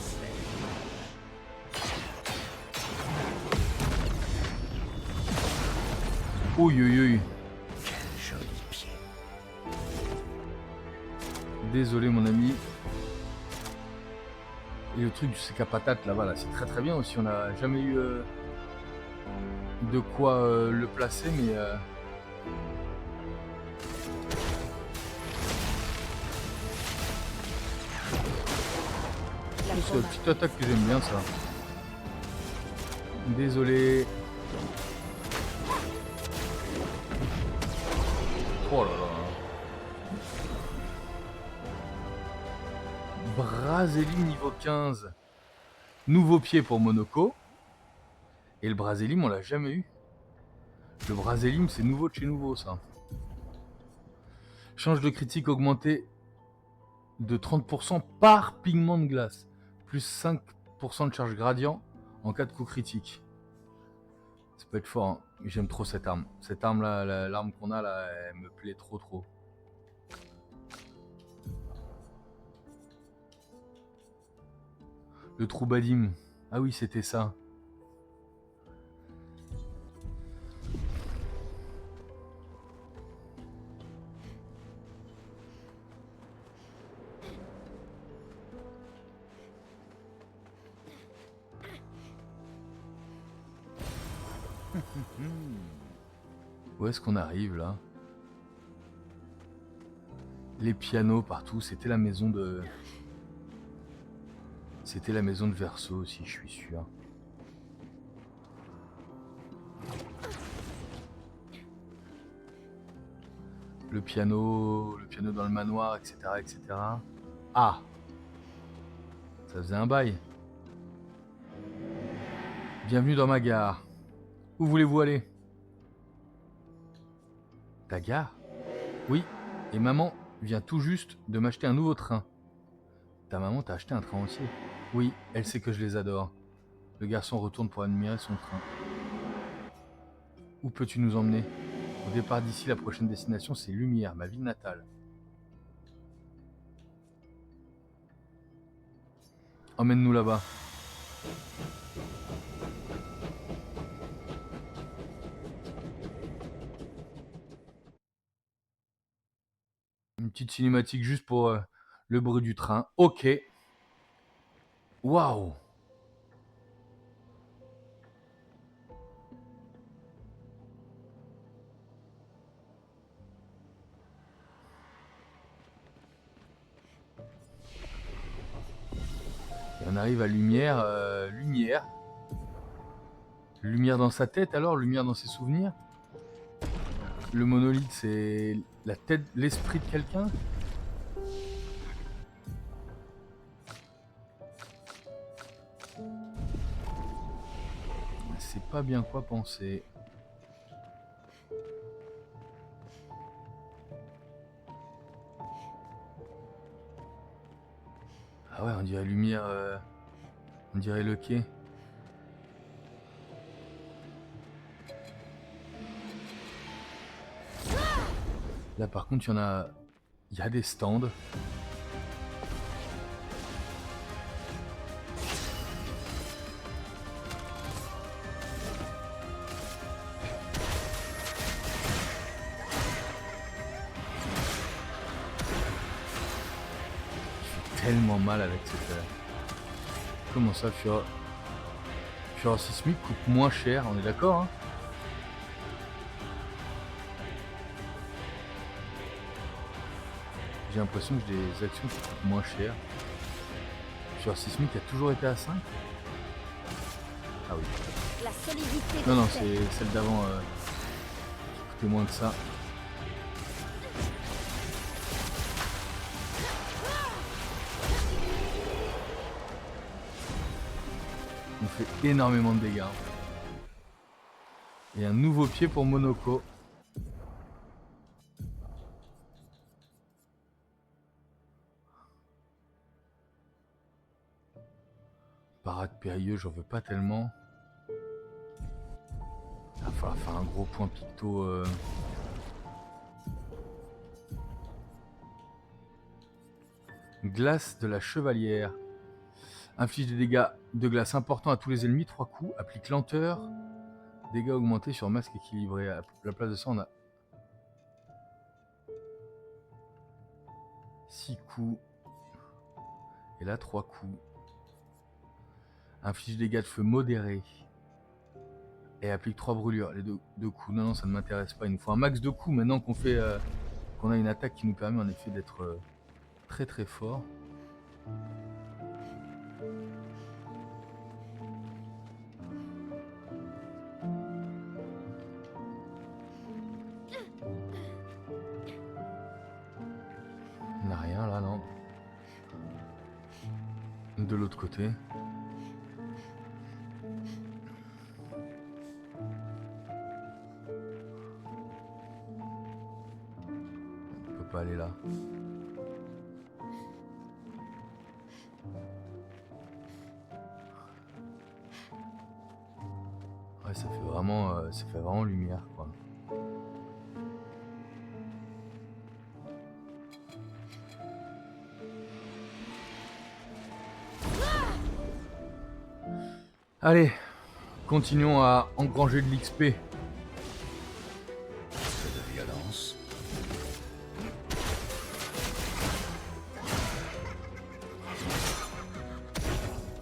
Ouille, ouille, ouille. Quel joli pied. Désolé mon ami. Et le truc du sec à patate là-bas, là, c'est très très bien aussi. On n'a jamais eu de quoi le placer, mais... C'est une petite attaque que j'aime bien ça. Désolé. Oh là là. Brasélim niveau 15. Nouveau pied pour Monoko. Et le Brasélim on l'a jamais eu. Le Brasélim c'est nouveau de chez nouveau ça. Change de critique augmenté de 30% par pigment de glace. Plus 5% de charge gradient en cas de coup critique. Ça peut être fort, hein. J'aime trop cette arme. Cette arme là, l'arme qu'on a là, elle me plaît trop trop. Le Troubadim. Ah oui, c'était ça. Où est-ce qu'on arrive là? Les pianos partout, c'était la maison de... C'était la maison de Verso aussi, je suis sûr. Le piano dans le manoir, etc., etc. Ah! Ça faisait un bail. Bienvenue dans ma gare. Où voulez-vous aller? Ta gare? Oui, et maman vient tout juste de m'acheter un nouveau train. Ta maman t'a acheté un train entier? Oui, elle sait que je les adore. Le garçon retourne pour admirer son train. Où peux-tu nous emmener? Au départ d'ici, la prochaine destination, c'est Lumière, ma ville natale. Emmène-nous là-bas. Une petite cinématique juste pour le bruit du train. Ok. Waouh. Et on arrive à Lumière. Lumière. Lumière dans sa tête alors? Lumière dans ses souvenirs? Le monolithe, c'est la tête, l'esprit de quelqu'un? C'est pas bien quoi penser. Ah ouais, on dirait lumière, on dirait le quai. Là par contre il y a des stands. Tellement mal avec cette... Comment ça, Fureur Sismique coûte moins cher, on est d'accord hein? J'ai l'impression que j'ai des actions qui coûtent moins cher. Fureur Sismique a toujours été à 5? Ah oui. La solidité Non, non, de terre. c'est celle d'avant qui coûtait moins que ça. On fait énormément de dégâts. Et un nouveau pied pour Monoko. Parade périlleux, j'en veux pas tellement. Il va falloir faire un gros point picto. Glace de la chevalière. Inflige des dégâts de glace importants à tous les ennemis, 3 coups. Applique lenteur. Dégâts augmentés sur masque équilibré. À la place de ça, on a 6 coups. Et là, 3 coups. Inflige des dégâts de feu modérés. Et applique 3 brûlures. Les deux coups. Non, non, ça ne m'intéresse pas. Il nous faut un max de coups maintenant qu'on fait, qu'on a une attaque qui nous permet en effet d'être très très fort. On n'a rien là, non. De l'autre côté. On peut pas aller là. Ouais, ça fait vraiment lumière, quoi. Allez, continuons à engranger de l'XP. Un peu de violence.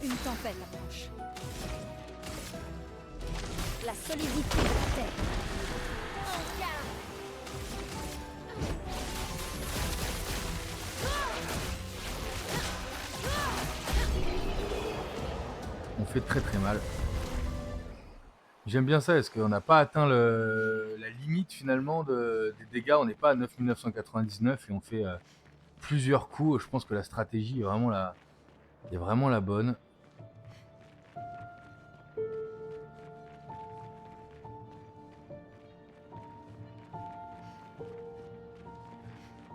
Une tempête approche. La solidité de la terre. On fait très très mal. J'aime bien ça, est-ce qu'on n'a pas atteint la limite finalement des dégâts, on n'est pas à 9999 et on fait plusieurs coups. Je pense que la stratégie est vraiment la bonne.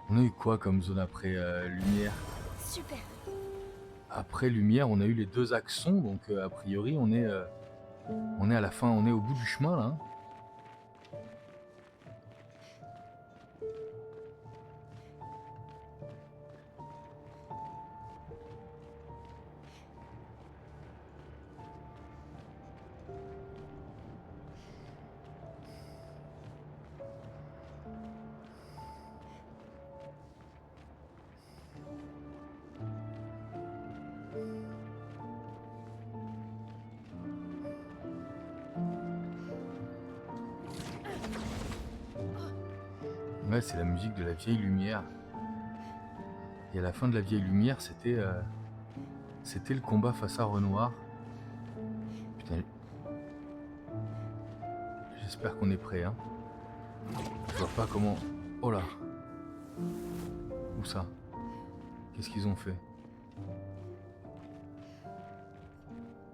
On a eu quoi comme zone après lumière? Super. Après lumière, on a eu les 2 axons, donc a priori on est à la fin, on est au bout du chemin là. Ouais, c'est la musique de la vieille lumière. Et à la fin de la vieille lumière, c'était le combat face à Renoir. Putain, j'espère qu'on est prêt, hein. Je vois pas comment... Oh là. Où ça? Qu'est-ce qu'ils ont fait?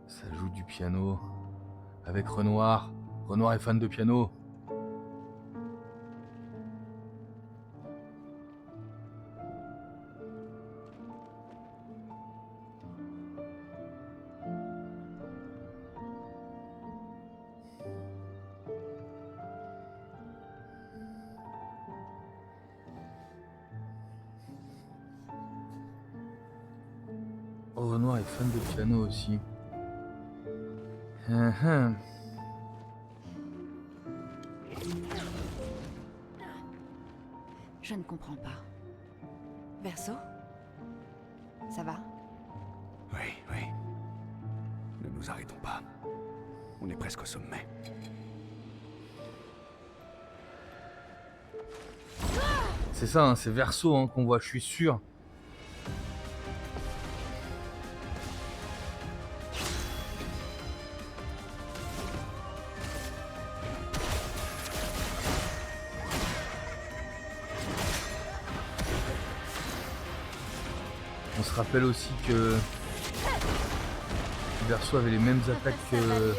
Ça joue du piano. Avec Renoir. Renoir est fan de piano. Oh, Renoir est fan de piano aussi. Hum. Je ne comprends pas. Verso? Ça va? Oui, oui. Ne nous arrêtons pas. On est presque au sommet. C'est ça, hein, c'est Verso hein, qu'on voit, je suis sûr. On se rappelle aussi que Verso avait les mêmes attaques que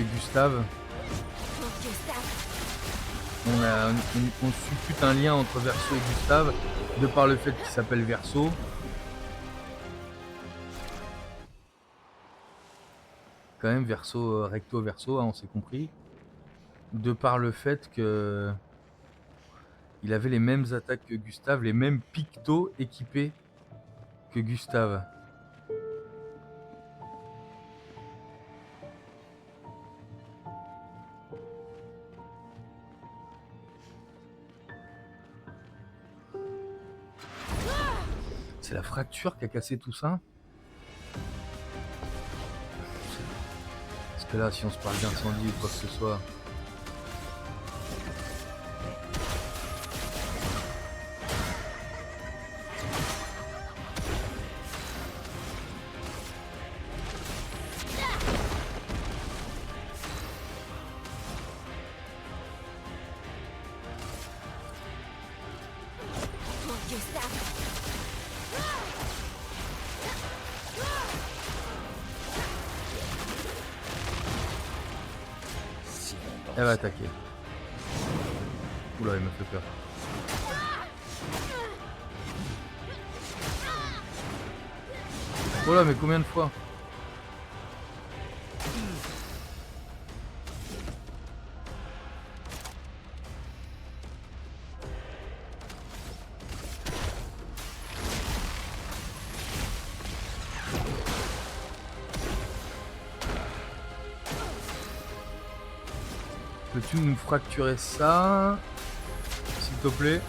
Gustave. On suppute un lien entre Verso et Gustave de par le fait qu'il s'appelle Verso. Quand même Verso recto verso, hein, on s'est compris. De par le fait que il avait les mêmes attaques que Gustave, les mêmes pictos équipés que Gustave. C'est la fracture qui a cassé tout ça? Parce que là, si on se parle d'incendie ou quoi que ce soit... Elle va attaquer. Oula, elle m'a fait peur. Oh là, mais combien de fois? Peux-tu nous fracturer ça, s'il te plaît?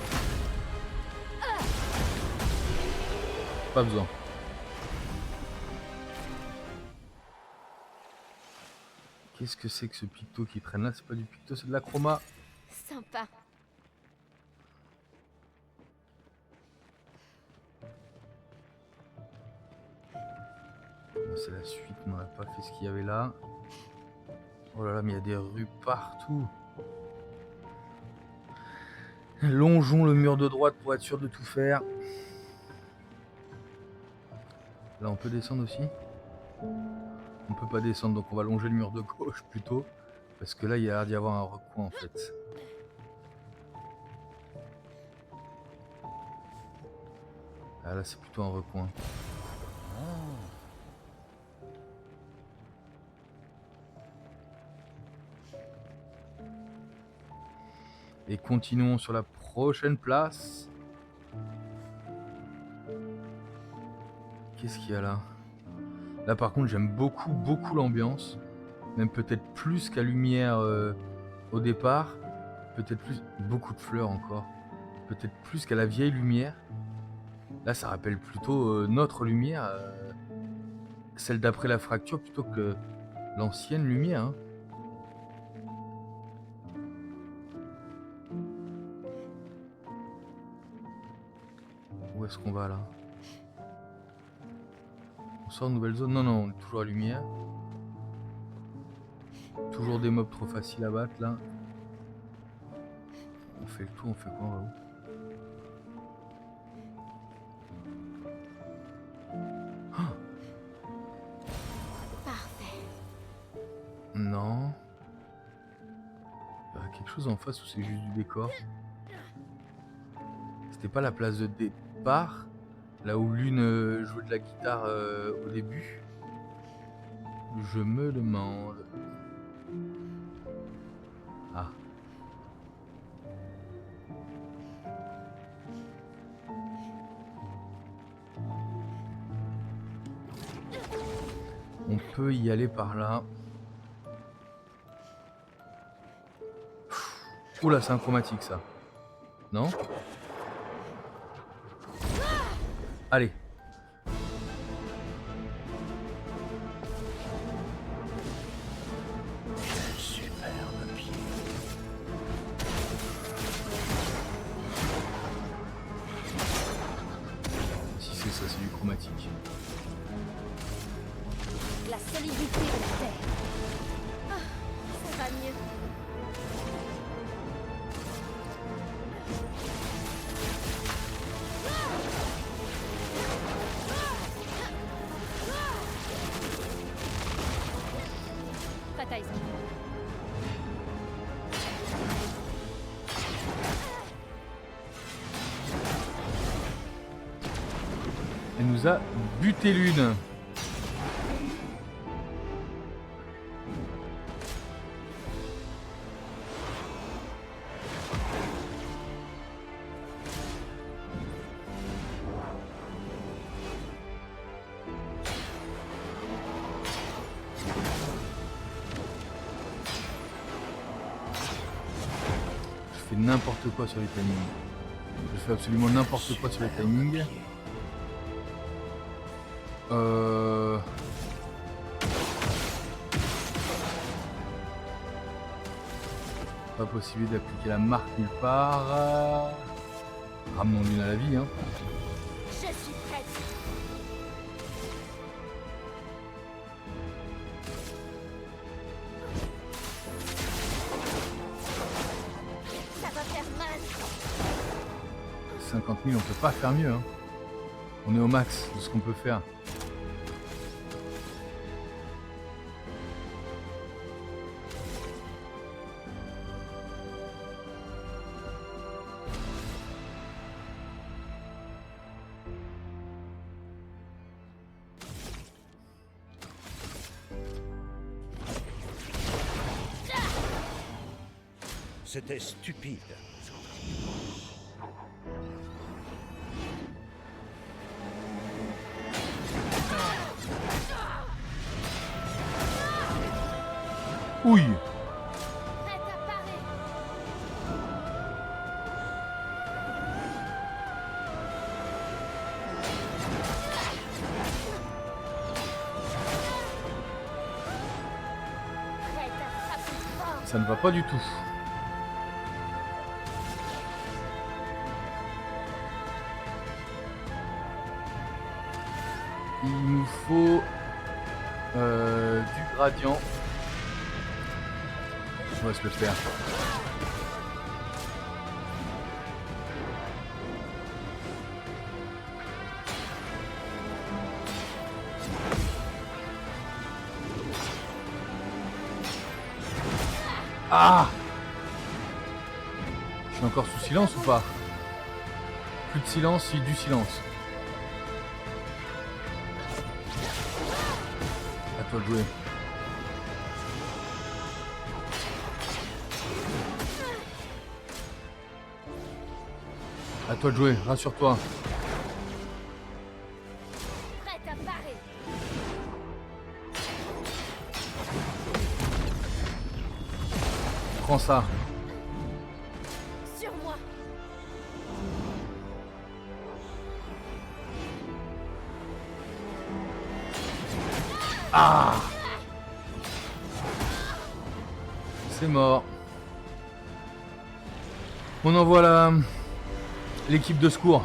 Pas besoin. Qu'est-ce que c'est que ce picto qui traîne là? C'est pas du picto, c'est de la chroma. Sympa. C'est la suite, on n'a pas fait ce qu'il y avait là. Oh là là, mais il y a des rues partout. Longeons le mur de droite pour être sûr de tout faire. Là, on peut descendre aussi? On peut pas descendre, donc on va longer le mur de gauche plutôt. Parce que là, il y a l'air d'y avoir un recoin en fait. Ah là, c'est plutôt un recoin. Et continuons sur la prochaine place. Qu'est-ce qu'il y a là? Là par contre j'aime beaucoup l'ambiance. Même peut-être plus qu'à Lumière au départ. Peut-être plus... Beaucoup de fleurs encore. Peut-être plus qu'à la vieille Lumière. Là ça rappelle plutôt notre Lumière. Celle d'après la fracture plutôt que l'ancienne Lumière. Hein. Où est-ce qu'on va là? On sort de nouvelle zone? Non, on est toujours à Lumière. Toujours des mobs trop faciles à battre là. fait le tour, on fait quoi, on va où? Parfait. Non. Il y a quelque chose en face ou c'est juste du décor? C'était pas la place de départ, là où l'une jouait de la guitare au début? Je me demande. Ah. On peut y aller par là. Oula, c'est un chromatique ça. Non? Allez. Superbe pied. Si c'est ça, c'est du chromatique. La solidité de la terre. Ah, ça va mieux. Prête à essayer. Elle nous a buté l'une. Je fais n'importe quoi sur les timings. Je fais absolument n'importe quoi sur les timings. Pas possible d'appliquer la marque nulle part. Ramenons l'une à la vie, hein. Je suis prête. Ça va faire mal. 50 000, on peut pas faire mieux, hein. On est au max de ce qu'on peut faire. C'était stupide. Ouille. Prête à parer. Prête à frapper fort. Ça ne va pas du tout. Il nous faut du gradient. On va se le faire. Ah! Je suis encore sous silence ou pas? Plus de silence, si du silence. À toi de jouer. À toi de jouer, rassure-toi. Prête à parer. Prends ça. Sur moi. Ah! C'est mort. On envoie l'équipe de secours.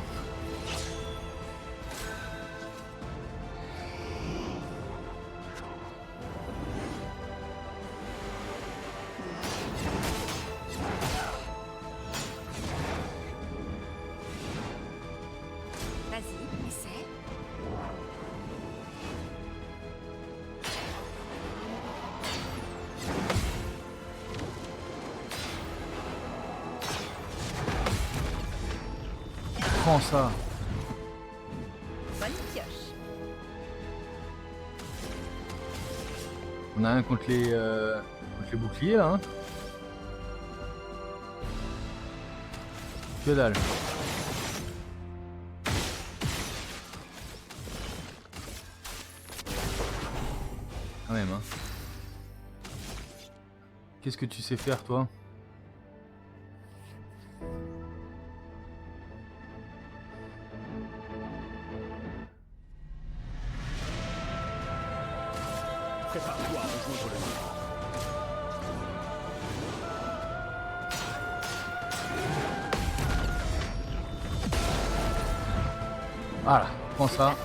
Prends ça. Bonne pioche. On a un contre les boucliers là. Hein. Que dalle. Quand même hein. Qu'est-ce que tu sais faire toi? Prépare-toi à rejoindre le nôtre. Voilà, prends ça.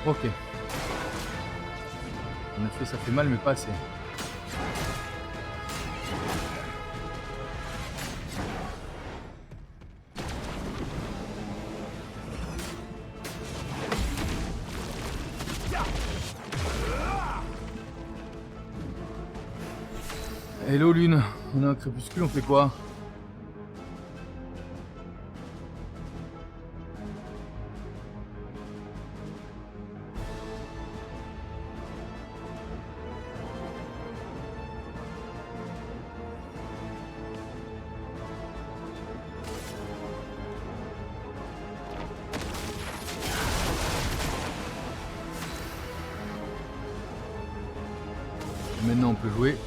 Ok. En effet, ça fait mal, mais pas assez. Hello Lune, on est un crépuscule, on fait quoi? Maintenant on peut jouer.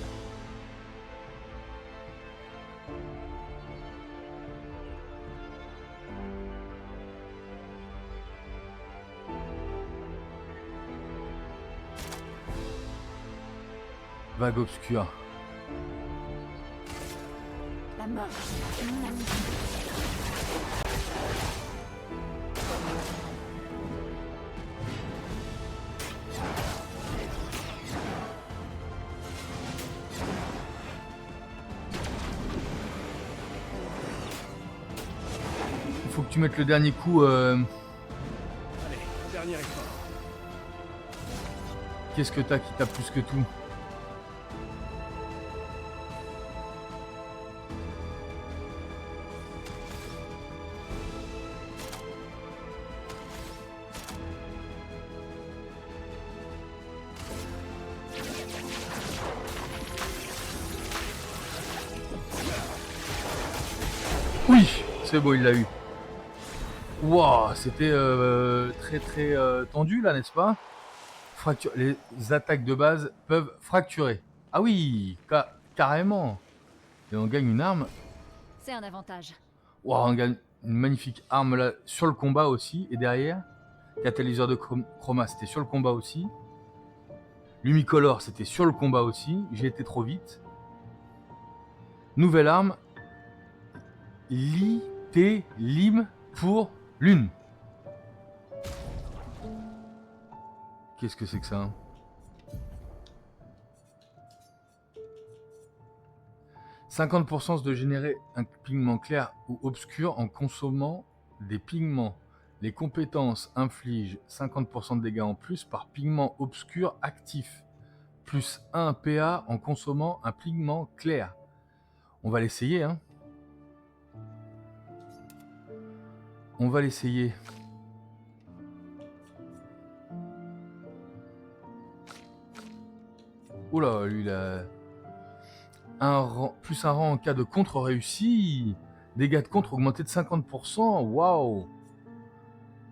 Vague obscure. La mort, c'est mon ami. Il faut que tu mettes le dernier coup. Allez, dernier effort. Qu'est-ce que t'as qui tape plus que tout? Oui, c'est beau, il l'a eu. Waouh, c'était très tendu là, n'est-ce pas? Les attaques de base peuvent fracturer. Ah oui, carrément. Et on gagne une arme. C'est un avantage. Waouh, on gagne une magnifique arme là sur le combat aussi. Et derrière, catalyseur de chroma, c'était sur le combat aussi. Lumicolor, c'était sur le combat aussi. J'ai été trop vite. Nouvelle arme. Lim pour Lune. Qu'est-ce que c'est que ça? 50% de générer un pigment clair ou obscur en consommant des pigments. Les compétences infligent 50% de dégâts en plus par pigment obscur actif. Plus 1 PA en consommant un pigment clair. On va l'essayer, hein. On va l'essayer. Oula, lui, il a plus un rang en cas de contre réussi. Dégâts de contre augmentés de 50%. Waouh.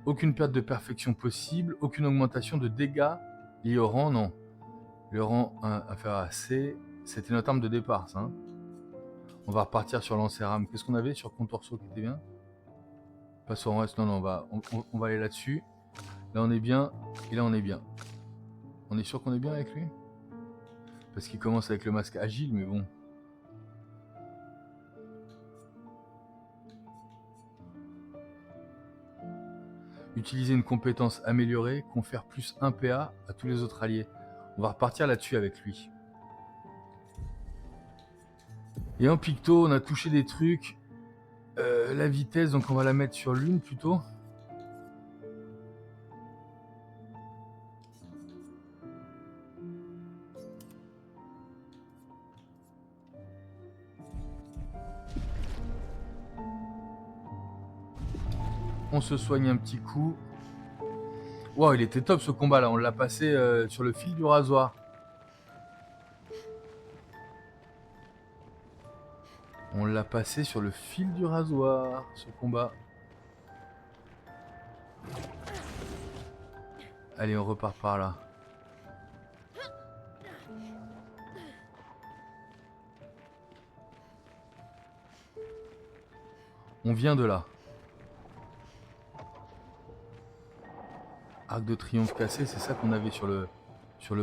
Aucune perte de perfection possible. Aucune augmentation de dégâts liés au rang, non. Le rang inférieur à C. C'était notre arme de départ, ça. Hein. On va repartir sur lancer-rame. Qu'est-ce qu'on avait sur contorso qui était bien? Pas sur reste, non, on va aller là-dessus. Là on est bien, et là on est bien. On est sûr qu'on est bien avec lui? Parce qu'il commence avec le masque agile, mais bon. Utiliser une compétence améliorée, confère plus 1 PA à tous les autres alliés. On va repartir là-dessus avec lui. Et en picto, on a touché des trucs. La vitesse, donc on va la mettre sur l'une plutôt. On se soigne un petit coup. Wow, il était top ce combat là, on l'a passé sur le fil du rasoir. On l'a passé sur le fil du rasoir, ce combat. Allez, on repart par là. On vient de là. Arc de triomphe cassé, c'est ça qu'on avait sur le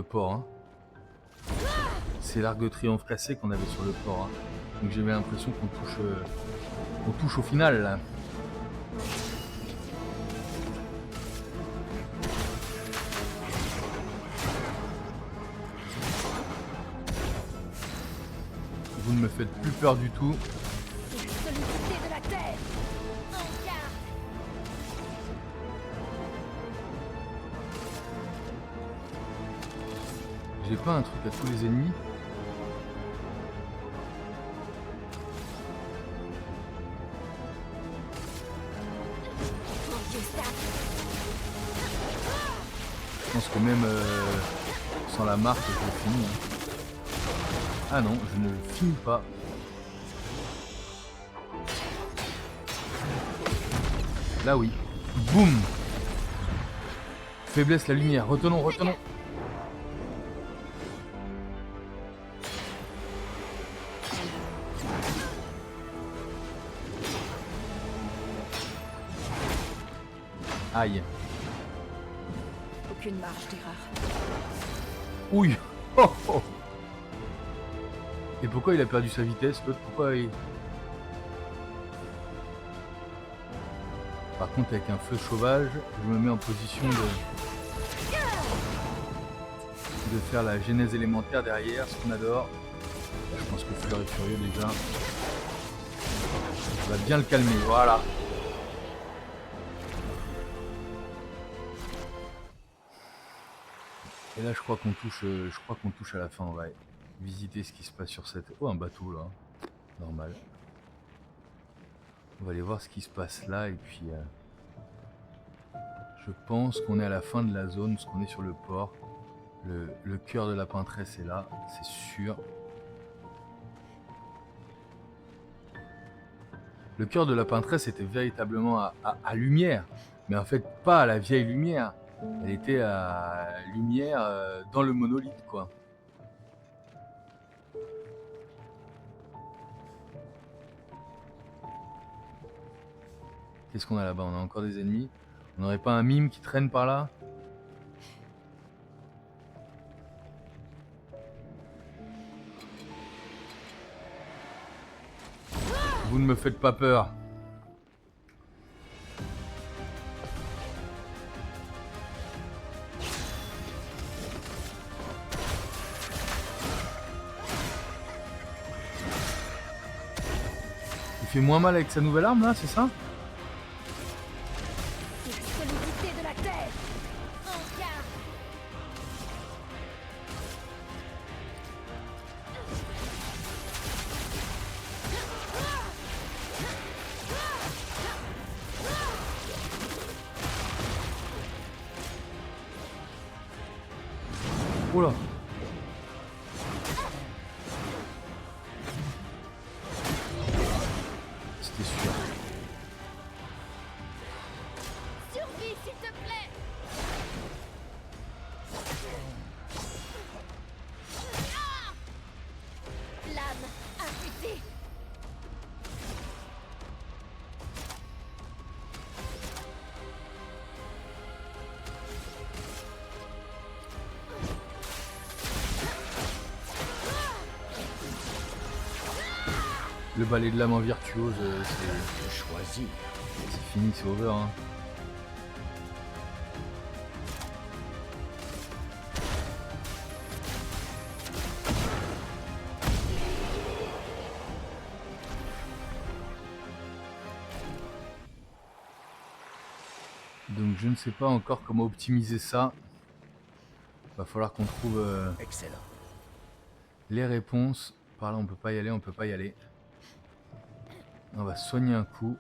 port. Hein. C'est l'arc de triomphe cassé qu'on avait sur le port. Hein. Donc j'avais l'impression qu'on touche au final là. Vous ne me faites plus peur du tout. Solidité de la terre. En garde. J'ai pas un truc à tous les ennemis. Mon Dieu, Stab. Je pense que même sans la marque, je le finis. Hein. Ah non, je ne le finis pas. Là oui. Boum. Faiblesse la lumière. Retenons, retenons. Aïe. Aucune marge d'erreur. Ouille. Oh, oh. Et pourquoi il a perdu sa vitesse, l'autre? Pourquoi il... Par contre, avec un feu sauvage, je me mets en position de faire la genèse élémentaire derrière, ce qu'on adore. Je pense que Fleur est furieux déjà. On va bien le calmer, voilà. Et là, je crois qu'on touche à la fin. On va visiter ce qui se passe sur cette... Oh, un bateau là. Normal. On va aller voir ce qui se passe là et puis... je pense qu'on est à la fin de la zone, parce qu'on est sur le port. Le cœur de la peintresse est là, c'est sûr. Le cœur de la peintresse était véritablement à lumière. Mais en fait, pas à la vieille lumière. Elle était à lumière dans le monolithe, quoi. Qu'est-ce qu'on a là-bas? On a encore des ennemis. On n'aurait pas un mime qui traîne par là? Vous ne me faites pas peur. Il fait moins mal avec sa nouvelle arme là, c'est ça? Solidité de la terre. En garde. Oula. C'était sûr. Survie, s'il te plaît. Ah, lame amputée. Le balai de lame en virtuose, Choisir. c'est fini, c'est over. Hein. Donc je ne sais pas encore comment optimiser ça. Va falloir qu'on trouve Excellent. les réponses. Par là on peut pas y aller, on peut pas y aller. On va soigner un coup.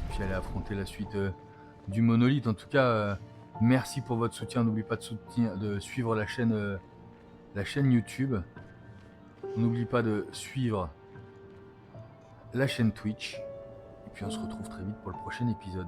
Puis aller affronter la suite du monolithe. En tout cas, merci pour votre soutien. N'oubliez pas de suivre la chaîne YouTube. N'oublie pas de suivre la chaîne Twitch. Et puis on se retrouve très vite pour le prochain épisode.